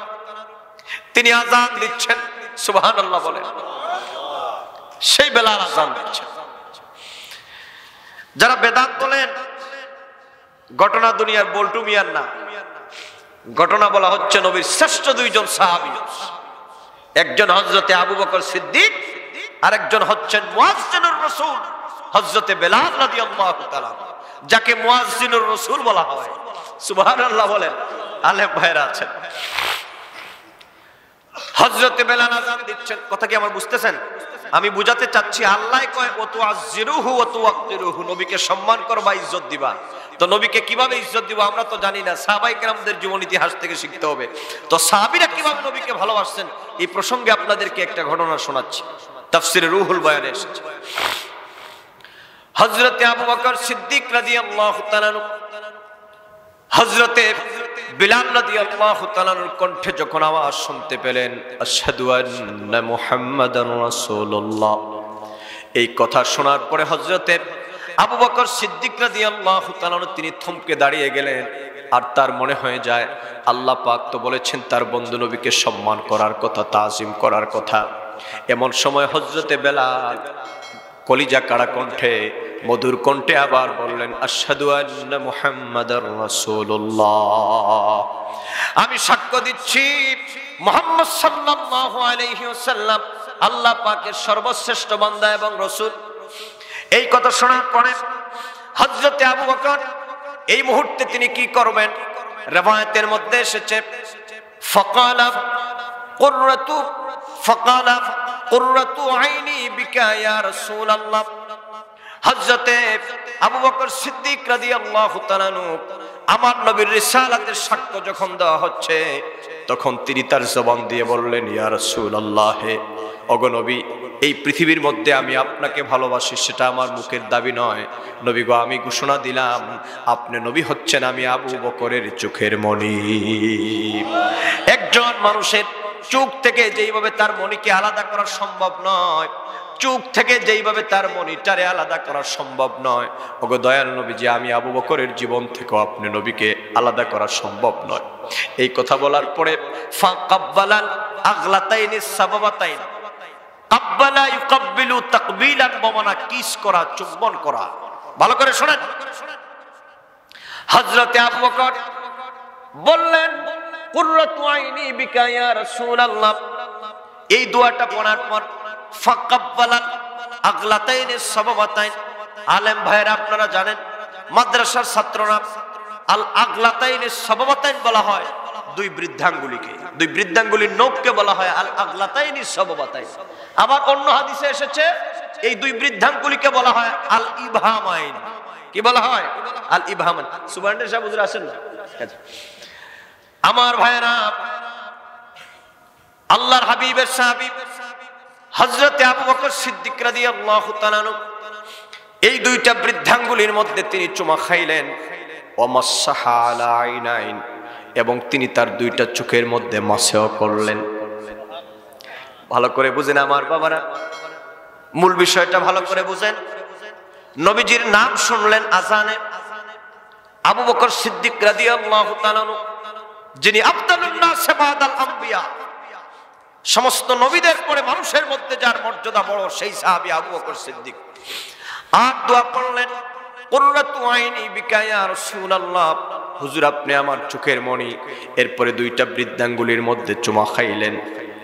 তিনি আযান দিচ্ছেন, সুবহানাল্লাহ বলেন। সেই বেলাল আযান দিচ্ছেন। যারা বেদাত বলেন, ঘটনা দুনিয়ার বল্টু মিয়ার না, ঘটনা বলা হচ্ছে নবীর শ্রেষ্ঠ 2 জন সাহাবী। একজন হযরতে আবু বকর সিদ্দিক, আর একজন হচ্ছেন মুয়াজ্জিনুর রাসূল হযরতে বেলাল রাদিয়াল্লাহু তাআলা, যাকে মুয়াজ্জিনুর রাসূল বলা হয়। সুবহানাল্লাহ বলেন। আলেম ভাইরা আছেন। হযরতে বেলাল আযান দিচ্ছেন। কথা কি আমার বুঝতেছেন? আমি বুঝাতে চাচ্ছি, আল্লাহ কয় ওয়া তুআজ্জিরুহু ওয়া তুওয়াক্কিরুহু, নবীকে সম্মান করবা, ইজ্জত দিবা। তো নবীকে কিভাবে ইজ্জত দিব আমরা তো জানি না, সাহাবায়ে কেরামদের জীবন ইতিহাস থেকে শিখতে হবে। তো সাহাবীরা কিভাবে নবীকে ভালোবাসতেন, এই প্রসঙ্গে আপনাদেরকে একটা ঘটনা শোনাচ্ছি, তাফসীরে রুহুল বয়ানে এসেছে। হযরতে আবু বকর সিদ্দিক রাদিয়াল্লাহু তাআলা হযরতে বিলাল রাদিয়াল্লাহু তাআলার কণ্ঠে যখন আওয়াজ শুনতে পেলেন, আশহাদু আন্না মুহাম্মাদার রাসূলুল্লাহ, এই কথা শোনার পরে হযরতে আবু বকর সিদ্দিক রাদিয়াল্লাহু তাআলা তিনি থমকে দাঁড়িয়ে গেলেন। আর তার মনে হয়ে যায়, আল্লাহ পাক তো বলেছেন তার বন্ধু নবীকে সম্মান করার কথা, তাজিম করার কথা। এমন সময় হযরতে বেলাল কলিজা কাড়া কণ্ঠে, মধুর কণ্ঠে আবার বললেন, আশহাদু আন্না মুহাম্মাদার রাসূলুল্লাহ, আমি সাক্ষ্য দিচ্ছি মুহাম্মদ সাল্লাল্লাহু আলাইহি ওয়াসাল্লাম আল্লাহ পাকের সর্বশ্রেষ্ঠ বান্দা এবং রাসূল। এই কথা শোনার পরে হযরতে আবু বকর এই মুহূর্তে তিনি কি করবেন, riwayaতের মধ্যে এসেছে, ফাকালা কুররাতু আইনি বিকা ইয়া রাসূলুল্লাহ। হযরতে আবু বকর সিদ্দিক রাদিয়াল্লাহু তাআলা আনহু আমার নবীর রিসালাতের সাক্ষ্য যখন দেওয়া হচ্ছে, তখন তিনি তার জবান দিয়ে বললেন, ইয়া রাসূলুল্লাহ, ওগো নবী, এই পৃথিবীর মধ্যে আমি আপনাকে ভালোবাসি, সেটা আমার মুখের দাবি নয়। নবী গো, আমি ঘোষণা দিলাম আপনি নবী হচ্ছেন, আমি আবু বকরের চোখের মণি। একজন মানুষের চোখ থেকে যেইভাবে তার মণিকে আলাদা করা সম্ভব নয়, চোখ থেকে যেইভাবে তার মণিটারে আলাদা করা সম্ভব নয়, ওগো দয়াল নবীজি, আমি আবু বকরের জীবন থেকেও আপনি নবীকে আলাদা করা সম্ভব নয়। এই কথা বলার পরে ফাকাব্বালাল আগলাতাইনি সাবাবাতাইন, কাব্বালা ইউকাব্বিলু তাকবিলান, বমানা কিস করা, চুম্বন করা। ভালো করে শুনেন, হযরতে আবু বকর বললেন, কুররাতু আইনি বিকা ইয়া রাসূলুল্লাহ। এই দোয়াটা পড়ার পর ফাকাব্বালাল আগলাতাইনি সাবাবাতাইন, আলেম ভাইরা আপনারা জানেন, মাদ্রাসার ছাত্ররা আল আগলাতাইনি সাবাবাতাইন বলা হয় দুই বৃদ্ধাঙ্গুলিকে, দুই বৃদ্ধাঙ্গুলির নখকে বলা হয় আল আগলাতাইনি সাবাবাতাইন। আবার অন্য হাদিসে এসেছে এই দুই বৃদ্ধাঙ্গুলিকে বলা হয় আল ইবহামাইন। কি বলা হয়? আল ইবহামাইন। সুবহানাল্লাহ, সাহেব হুজুর আছেন না? আমার ভাইরা, আল্লাহর হাবিবের সাহাবী হযরতে আবু বকর সিদ্দিক রাদিয়াল্লাহু তাআলা আনহু এই দুইটা বৃদ্ধাঙ্গুলির মধ্যে তিনি চুমা খাইলেন, ওয়ামাসসাহা আলা আইনাইন, এবং তিনি তার দুইটা চোখের মধ্যে মাসহ করলেন। ভালো করে বুঝেন আমার বাবারা, মূল বিষয়টা ভালো করে বুঝেন। নবীজির নাম শুনলেন আজানে, আবু বকর সিদ্দিক রাদিয়াল্লাহু তাআলা আনহু, যিনি আফদালুন নাস বাদাল আম্বিয়া, সমস্ত নবীদের পরে মানুষের মধ্যে যার মর্যাদা বড়, সেই সাহাবী আবু বকর সিদ্দিক। আর দোয়া পড়লেন, কুররাতু আইনি বিকা ইয়া রাসূলুল্লাহ, হুজুর আপনি আমার চোখের মণি। এরপরে দুইটা বৃদ্ধাঙ্গুলির মধ্যে চুমা খাইলেন,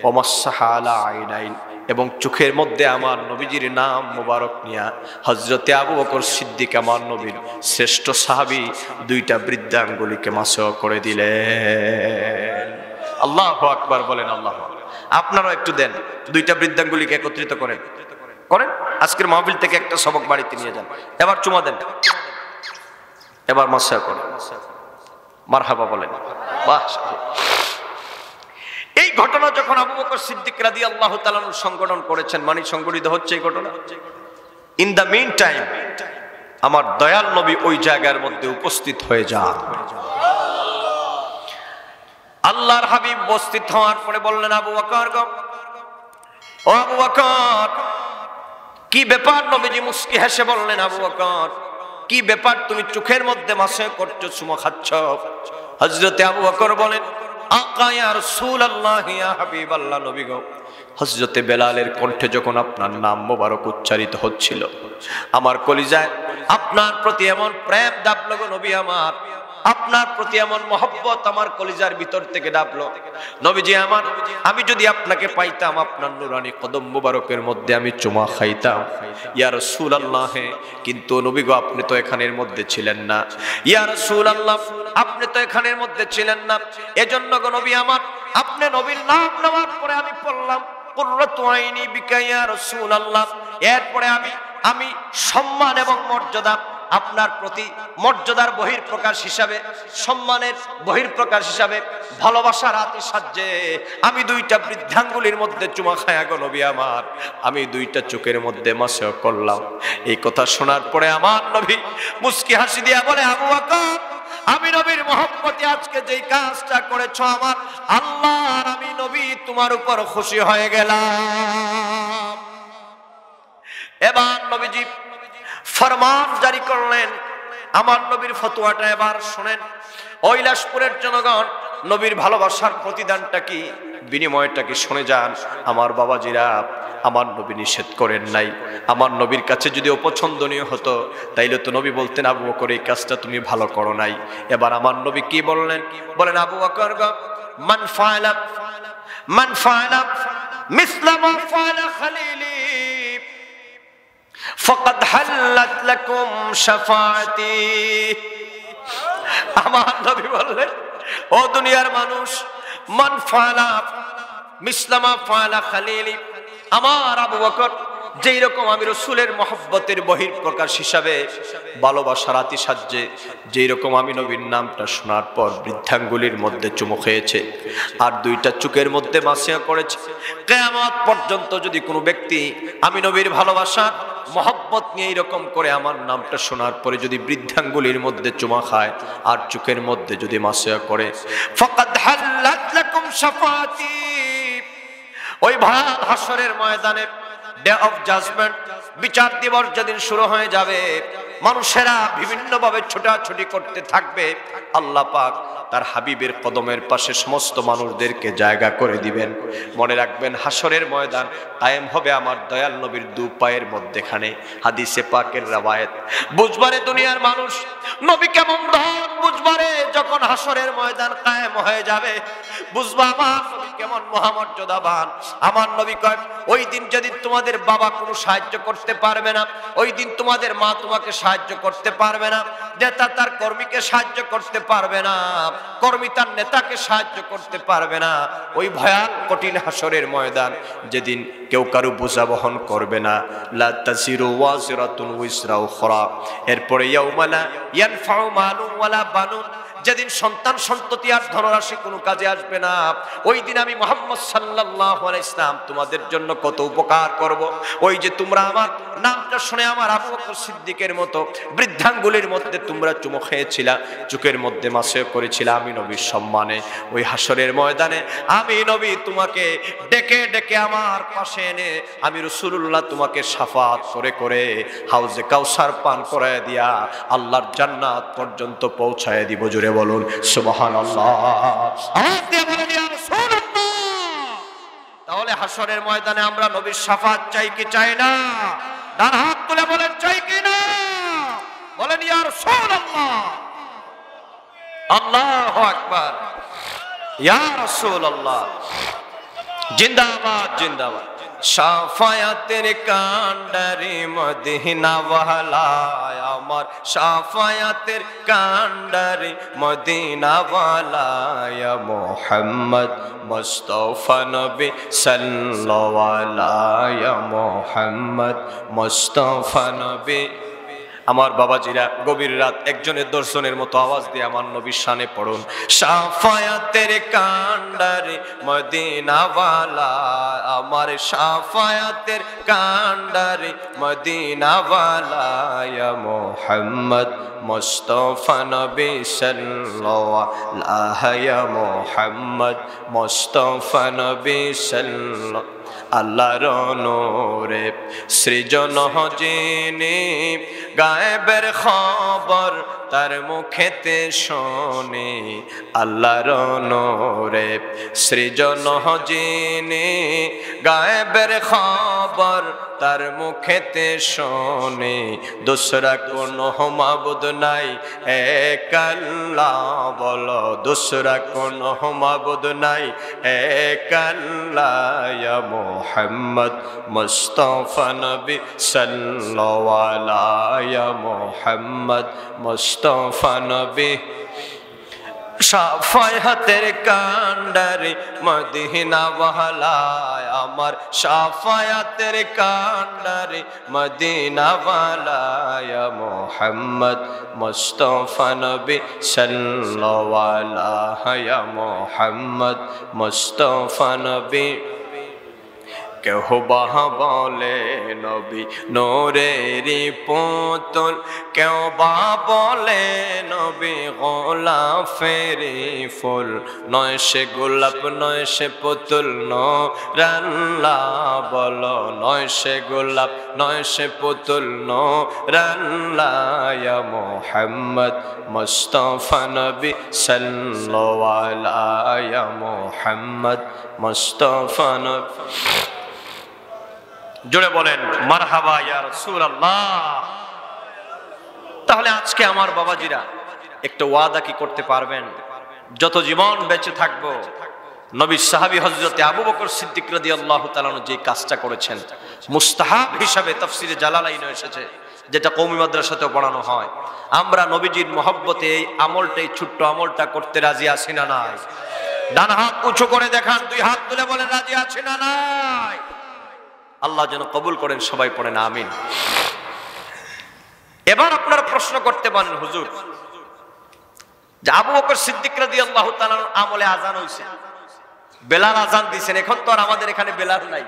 ওয়ামাসসাহা আলা আইনাইন, এবং চোখের মধ্যে আমার নবীজির নাম মোবারক নিয়া হযরতে আবু বকর সিদ্দিক, আমার নবীর শ্রেষ্ঠ সাহাবী, দুইটা বৃদ্ধাঙ্গুলিকে মাসহ করে দিলেন। আল্লাহু আকবার বলেন, আল্লাহু আকবার। আপনারাও একটু দেন, দুইটা বৃদ্ধাঙ্গুলিকে একত্রিত করেন, করেন। আজকের মাহফিল থেকে একটা সবক বাড়িতে নিয়ে যান, এবার চুমা দেন, এবার মাসহ করেন, মারহাবা বলেন। বাহ! এই ঘটনা যখন আবু বকর সিদ্দিক রাদিয়াল্লাহু তাআলা আনহু সংগঠন করেছেন, মানে সংগঠিত হচ্ছে এই ঘটনা, ইন দা মিন টাইম আমার দয়াল নবী ওই জায়গার মধ্যে উপস্থিত হয়ে যান। আল্লাহর হাবিব উপস্থিত হওয়ার পরে বললেন, আবু বকর গো, ও আবু বকর, কি ব্যাপার? নবীজি মুস্কি হেসে বললেন, আবু বকর, কি ব্যাপার, তুমি চোখের মধ্যে মাসহ করছো, চুমা খাচ্ছ? হযরতে আবু বকর বলেন, আকা ইয়া রাসূলুল্লাহ, ইয়া হাবিবাল্লাহ, নবী গো, হযরতে বেলালের কণ্ঠে যখন আপনার নাম মোবারক উচ্চারিত হচ্ছিল, আমার কলিজায় আপনার প্রতি এমন প্রেম ডাবলো গো নবী আমার, আপনার প্রতি এমন মহব্বত আমার কলিজার ভিতর থেকে ডাবলো। নবীজি আমার, আমি যদি আপনাকে পাইতাম, আপনার নুরানি কদম মুবারকের মধ্যে আমি চুমা খাইতাম। ইয়া রাসূলুল্লাহ, কিন্তু নবী গো, আপনি তো এখানের মধ্যে ছিলেন না। ইয়া রাসূলুল্লাহ, আপনি তো এখানের মধ্যে ছিলেন না, এজন্য গো নবী আমার, আপনি নবীর নাম নেওয়ার পরে আমি পড়লাম কুররাতু আইনি বিকা ইয়া রাসূলুল্লাহ। এরপরে আমি সম্মান এবং মর্যাদা আপনার প্রতি, মর্যাদার বহিঃপ্রকাশ হিসাবে, সম্মানের বহিঃপ্রকাশ হিসাবে, ভালোবাসার আতিশয্যে আমি দুইটা বৃদ্ধাঙ্গুলির মধ্যে চুমা খায়া গো নবী আমার, আমি দুইটা চোখের মধ্যে মাসহ করলাম। এই কথা শোনার পরে আমার নবী মুস্কি হাসি দিয়া বলে, আবু বকর, আমি নবীর মহব্বতে আজকে যেই কাজটা করেছো আমার আল্লাহ আর আমি নবী তোমার উপর খুশি হয়ে গেলাম। এবার নবীজি ফরমান জারি করলেন, আমার নবীর ফতোয়াটা এবার শুনেন। কৈলাসপুরের জনগণ, নবীর ভালোবাসার প্রতিদানটা কি, বিনিময়টা কি শুনে যান। আমার বাবাজিরা, আমার নবী নিষেধ করেন নাই। আমার নবীর কাছে যদি অপছন্দনীয় হতো তাইলে তো নবী বলতেন, আবু বকর এই কাজটা তুমি ভালো করো নাই। এবার আমার নবী কি বললেন? বলেন, আবু বকর গো, মান ফাআলা মিসলা মা ফাআলা খালিলি ফাকাদ হাল্লাত লাকুম শাফাআতি। আমার নবী বললেন, ও দুনিয়ার মানুষ, মান ফাআলা মিসলা মা ফাআলা খালিলি, আমার আবু বকর যেই রকম আমি রাসূলের মহব্বতের বহিঃপ্রকাশ হিসাবে ভালোবাসার আতিশয্যে যেই রকম আমি নবীর নামটা শোনার পর বৃদ্ধাঙ্গুলির মধ্যে চুমু খেয়েছে আর দুইটা চোখের মধ্যে মাসিয়া করেছে, কিয়ামত পর্যন্ত যদি কোনো ব্যক্তি আমি নবীর ভালোবাসা মহব্বত নিয়ে এরকম করে আমার নামটা শোনার পরে যদি বৃদ্ধাঙ্গুলির মধ্যে চুমা খায় আর চোখের মধ্যে যদি মাসিয়া করে, ফাকাদ হাল্লাত লাকুম শাফাতি, ওই ভয়াল হাসরের ময়দানে ডে অফ জাজমেন্ট, বিচার দিবস যেদিন শুরু হয়ে যাবে, মানুষেরা বিভিন্নভাবে ছোটাছুটি করতে থাকবে, আল্লাহ পাক তার হাবিবের কদমের পাশে সমস্ত মানুষদেরকে জায়গা করে দিবেন। মনে রাখবেন, হাসরের ময়দান কায়েম হবে আমার দয়াল নবীর দু পায়ের মধ্যেখানে। হাদিসে পাকের রওয়ায়াত। বুঝবারে দুনিয়ার মানুষ নবী কেমন ধন, বুঝবারে যখন হাসরের ময়দান কায়েম হয়ে যাবে, বুঝবা আমার নবী কেমন মহামর্যাদাবান। আমার নবী কয়, ওই দিন যেদিন তোমাদের বাবা কোনো সাহায্য করতে পারবে না, ওই দিন তোমাদের মা তোমাকে সাহায্য করতে পারবে না, নেতা তার কর্মীকে সাহায্য করতে পারবে না, কর্মী তার নেতাকে সাহায্য করতে পারবে না। ওই ভয়াল কঠিন হাসরের ময়দান যেদিন কেউ কারো বোঝা বহন করবে না, লা তাসিরু ওয়াজিরাতুন উইসরা উখরা। এরপরে ইয়াউমা লা ইয়ানফাউ মালুন ওয়ালা বানুন, যেদিন সন্তান সন্ততি আর ধনরাশি কোনো কাজে আসবে না, ওই দিন আমি মুহাম্মদ সাল্লাল্লাহু আলাইহি ওয়াসাল্লাম তোমাদের জন্য কত উপকার করব। ওই যে তোমরা আমার নামটা শুনে আমার আবু বকর সিদ্দিকের মতো বৃদ্ধাঙ্গুলির মধ্যে তোমরা চুমু খেয়েছিলা, চোখের মধ্যে মাসে করেছিলা, আমি নবীর সম্মানে ওই হাসরের ময়দানে আমি নবী তোমাকে ডেকে ডেকে আমার পাশে এনে আমি রাসূলুল্লাহ তোমাকে শাফাত করে করে হাউজে কাউসার পান করায় দিয়া আল্লাহর জান্নাত পর্যন্ত পৌঁছায় দিব। জোরে বলুন সুবহানাল্লাহ। তাহলে হাসরের ময়দানে আমরা নবীর শাফাত চাই কি চাই না? ডান হাত তুলে বলেন চাই কি না? বলেন ইয়া রাসূলুল্লাহ। আল্লাহু আকবার। ইয়া রাসূলুল্লাহ। জিন্দাবাদ জিন্দাবাদ। শাফায়াতের কান্ডারে মদিনা ওয়ালায় আমার, শাফায়াতের কান্ডারে মদিনা ওয়ালায় মুহাম্মদ মুস্তাফা নবী সাল্লাল্লাহু আলাইহি মুহাম্মদ মুস্তাফা নবী। আমার বাবাজিরা, গভীর রাত একজনের দর্শনের মতো আওয়াজ দিয়ে আমার নবীর শানে পড়ুন, শাফায়াতের কান্ডারে মদিনা ওয়ালা আমার, শাফায়াতের কান্ডারে মদিনা ওয়ালা ইয়া মুহাম্মদ মুস্তাফা নবী সাল্লাল্লাহু আলাইহি ইয়া মুহাম্মদ মুস্তাফা নবী সাল্লাল্লাহু। আল্লাহর নূরে সৃজন যিনি, গায়েবের খবর তার মুখেতে শোনে। আল্লাহর নূরে সৃজন যিনি, গায়েবের খবর তার মুখেতে শোনে। দোসরা কোনো মাবুদ নাই এক আল্লাহ, বলো দোসরা কোনো মাবুদ নাই এক আল্লাহ। ইয়া মুহাম্মদ মুস্তাফা নবী সাল্লাল্লাহু আলাইহি ইয়া মুহাম্মদ মুস্তাফা নবী। শাফায়াতের কান্ডারে মদিনা ওয়ালায় আমার, শাফায়াতের কান্ডারে মদিনা ওয়ালায় মুহাম্মদ মুস্তাফা নবী সাল্লাল্লাহু আলাইহি মুহাম্মদ মুস্তাফা নবী। কেহ বাহা বলে নবী নূরেরই পুতুল, কেউ বা বলে নবী গোলাপেরই ফুল। নয় সে গোলাপ নয় সে পুতুল নূর আল্লাহ, বলো নয় সে গোলাপ নয় সে পুতুল নূর আল্লাহ। ইয়া মুহাম্মদ মুস্তাফা নবী সাল্লাল্লাহু আলাইহি ইয়া মুহাম্মদ মুস্তাফা নবী। জোরে বলেন মারহাবা ইয়া রাসূলুল্লাহ। তাহলে আজকে আমার বাবাজিরা একটা ওয়াদা কি করতে পারবেন? যত জীবন বেঁচে থাকবো নবীর সাহাবী হযরতে আবু বকর সিদ্দিক রাদিয়াল্লাহু তাআলা যে কাজটা করেছেন, মুস্তাহাব হিসাবে তাফসীরে জালালাইনে এসেছে, যেটা কওমি মাদ্রাসাতেও পড়ানো হয়। আমরা নবীজির মহব্বতে এই আমলটা, এই ছোট্ট আমলটা করতে রাজি আছি না নাই? ডান হাত উঁচু করে দেখান, দুই হাত তুলে বলেন রাজি আছি না নাই? আল্লাহ যেন কবুল করেন, সবাই পড়েন আমিন। এবার আপনারা প্রশ্ন করতে পারেন, হুজুর যে আবু বকর সিদ্দিক রাদিয়াল্লাহু তাআলার আমলে আযান হইছে, বেলাল আযান দিয়েছেন, এখন তো আর আমাদের এখানে বেলাল নাই,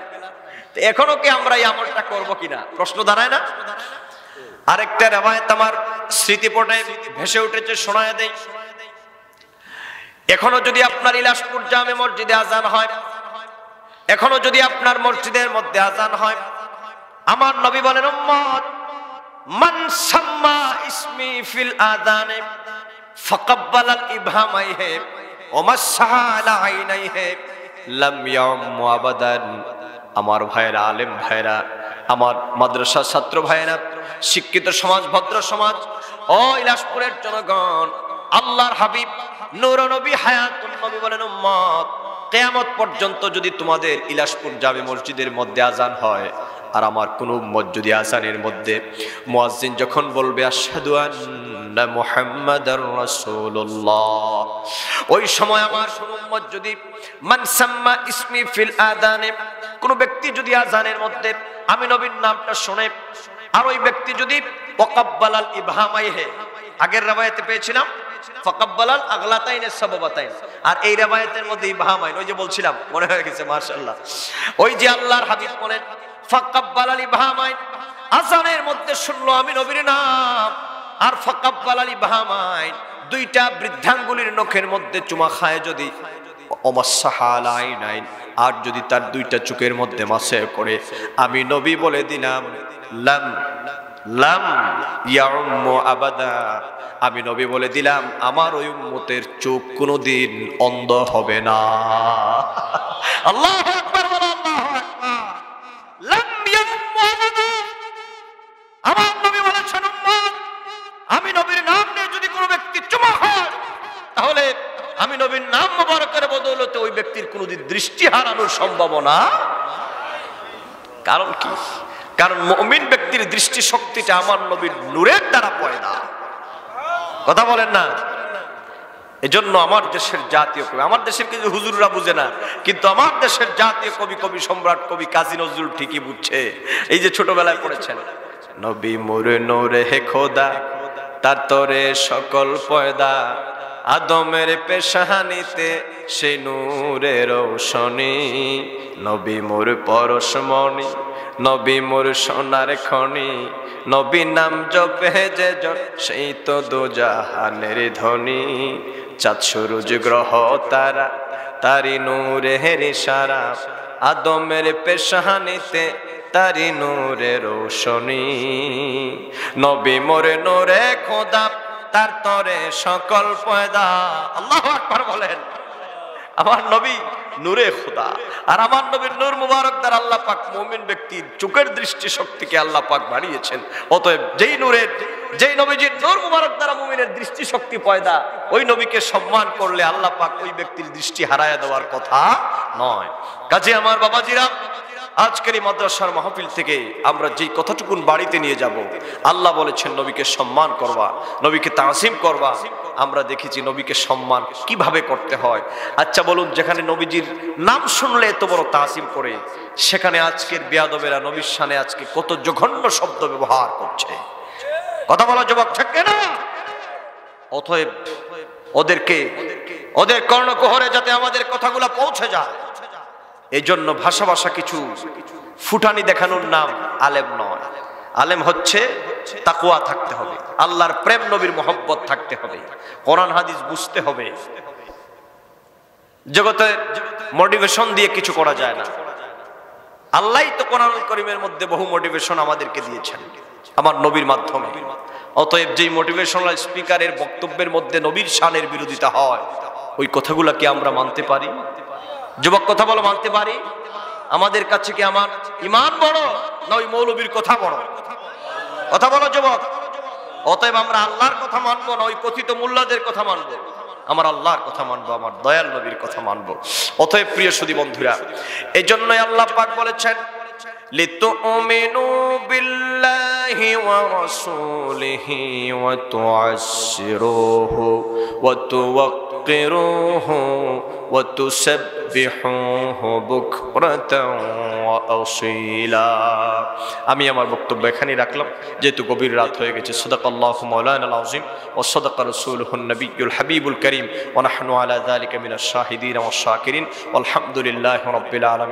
এখনো কি আমরা এই আমলটা করব কিনা প্রশ্ন দাঁড়ায় না? আরেকটা রিওয়ায়াত আমার স্মৃতিপটে ভেসে উঠেছে, শোনায় দেই। এখনো যদি আপনার ইলাসপুর জামে মসজিদে আযান হয়, এখনো যদি আপনার মসজিদের মধ্যে আযান হয়, আমার নবী বলেন, উম্মত মান সাম্মা ইসমি ফিল আযানে ফাকাব্বালাল ইবহামাইহি ওয়া মাসহা আলা আইনাইহি লাম ইয়াউম আবাদান। আমার ভাইরা, আলেম ভাইরা, আমার মাদ্রাসার ছাত্র ভাইরা, শিক্ষিত সমাজ, ভদ্র সমাজ, ও ইলাসপুরের জনগণ, আল্লাহর হাবিব নূর নবী হায়াতুন নবী বলেন, উম্মত কিয়ামত পর্যন্ত যদি তোমাদের ইলাসপুর জামে মসজিদের মধ্যে আযান হয়, আর আমার কোন উম্মত যদি আযানের মধ্যে মুয়াজ্জিন যখন বলবে আশহাদু আন্না মুহাম্মাদার রাসূলুল্লাহ, ওই সময় আমার কোন উম্মত যদি মান সাম্মা ইসমি ফিল আযানে, কোন ব্যক্তি যদি আযানের মধ্যে আমি নবীর নামটা শুনে, আর ওই ব্যক্তি যদি ওয়াকাব্বালাল ইবহামাইহি, আগের riwayate পেয়েছিলাম ফাকাব্বালাল আগলাতাইন সাবাবাতাইন, আর এই riwayতের মধ্যে ইবহামাইন, ওই যে বলছিলাম মনে হয়ে গেছে মাশাআল্লাহ, ওই যে আল্লাহর হাবিব বলেন ফাকাব্বালাল ইবহামাইন, আযানের মধ্যে শুনলো আমি নবীর নাম, আর ফাকাব্বালাল ইবহামাইন, দুইটা বৃদ্ধাঙ্গুলির নখের মধ্যে চুমা খায় যদি, ওমাসসাহালাইনাইন, আর যদি তার দুইটা চোখের মধ্যে মাসে করে, আমি নবী বলে দিলাম লাম লাম ইয়াউম্মু আবাদা, আমি নবী বলে দিলাম আমার ওই উম্মতের চোখ কোনোদিন অন্ধ হবে না। আল্লাহু আকবার, আল্লাহু আকবার। লাম ইয়াউম্মু আবাদা, আমার নবী বলেছেন উম্মত আমি নবীর নাম নিয়ে যদি কোনো ব্যক্তি চুমা খায়, তাহলে আমি নবীর নাম মুবারকের বদৌলতে ওই ব্যক্তির কোনোদিন দৃষ্টি হারানোর সম্ভাবনা। কারণ কি? কারণ মুমিন ব্যক্তির দৃষ্টি শক্তিটা আমার নবীর নূরের দ্বারা পয়দা। কথা বলেন না? এজন্য আমার দেশের জাতীয় কবি, আমার দেশের কিছু হুজুররা বুঝে না, কিন্তু আমার দেশের জাতীয় কবি, কবি সম্রাট কবি কাজী নজরুল ঠিকই বুঝছে। এই যে ছোটবেলায় পড়েছেন, নবী মোরে নূরে হে খোদা, তার তরে সকল পয়দা, আদমের পেশানিতে সেই নূরের রৌশনী, নবী মোর পরশমণি, নবী মোর সোনার খনি, নবী নাম জপে যে সেই তো দোজাহানের ধনী, চাঁদ সূরজ গ্রহ তারা তারি নূরের ইশারা, আদমের পেশানিতে তারি নূরের রৌশনী, নবী মোর নূরে খোদা, তার তরে সকল পয়দা। আল্লাহু আকবার বলেন। আমার নবী নূরে খোদা, আর আমার নবীর নূর মুবারক দ্বারা আল্লাহ পাক মুমিন ব্যক্তির চোখের দৃষ্টি শক্তিকে আল্লাহ পাক বাড়িয়েছেন। অতএব যেই নবীজির নূর মুবারক দ্বারা মুমিনের দৃষ্টি শক্তি পয়দা, ওই নবীকে সম্মান করলে আল্লাহ পাক ওই ব্যক্তির দৃষ্টি হারায় দেওয়ার কথা নয়। কাজে আমার বাবাজিরা, আজকের এই মাদ্রাসার মাহফিল থেকে আমরা যেই কথাটুকুন বাড়িতে নিয়ে যাব, আল্লাহ বলেছেন নবীকে সম্মান করবা, নবীকে তাজিম করবা। আমরা দেখেছি নবীকে সম্মান কিভাবে করতে হয়। আচ্ছা বলুন, যেখানে নবীজির নাম শুনলে এত বড় তাজিম করে, সেখানে আজকের বেয়াদবেরা নবীর শানে আজকে কত জঘন্য শব্দ ব্যবহার করছে। কথা বলা যুবক থাকে না? অতএব ওদের কর্ণকুহরে যাতে আমাদের কথাগুলো পৌঁছে যায়, এই জন্য ভাষা ভাষা কিছু ফুটানি দেখানোর নাম আলেম নয়। আলেম হচ্ছে তাকওয়া থাকতে হবে, আল্লাহর প্রেম নবীর মহব্বত থাকতে হবে, কোরআন হাদিস বুঝতে হবে। জগতে মোটিভেশন দিয়ে কিছু করা যায় না। আল্লাহই তো কোরআনুল কারীমের মধ্যে বহু মোটিভেশন আমাদেরকে দিয়েছেন আমার নবীর মাধ্যমে। অতএব যেই মোটিভেশনাল স্পিকারের বক্তব্যের মধ্যে নবীর শানের বিরোধিতা হয়, ওই কথাগুলো কি আমরা মানতে পারি? যুবক কথা বলো, মানতে পারি? আমাদের কাছে কি আমার ঈমান বড় না ওই মৌলবীর কথা বড়? কথা বলো যুবক। অতএব আমরা আল্লাহর কথা মানবো না ওই কথিত মুল্লাদের কথা মানবো? আমার আল্লাহর কথা মানবো, আমার দয়াল নবীর কথা মানবো। অতএব প্রিয় সুধী বন্ধুরা, এই জন্যই আল্লাহ পাক বলেছেন লিতুমিনু বিল্লাহি ওয়া রাসূলিহি ওয়া তুআশশিরুহু ওয়া তুওয়াক্কিরুহু ওয়া তুসাব্বিহুহু বুকরাতাও وأصيلا আমি আমার বক্তব্য এখানেই রাখলাম যেহেতু গভীর রাত হয়ে গেছে সাদাকাল্লাহু মাওলানাল আযীম ওয়া সাদাকা রাসূলুহুন নবিয়্যুল হাবিবুল কারীম ওয়া নাহনু আলা যালিকা মিনাশ শাহিদিন ওয়াশ শাকিরিন আলহামদুলিল্লাহি রাব্বিল আলামিন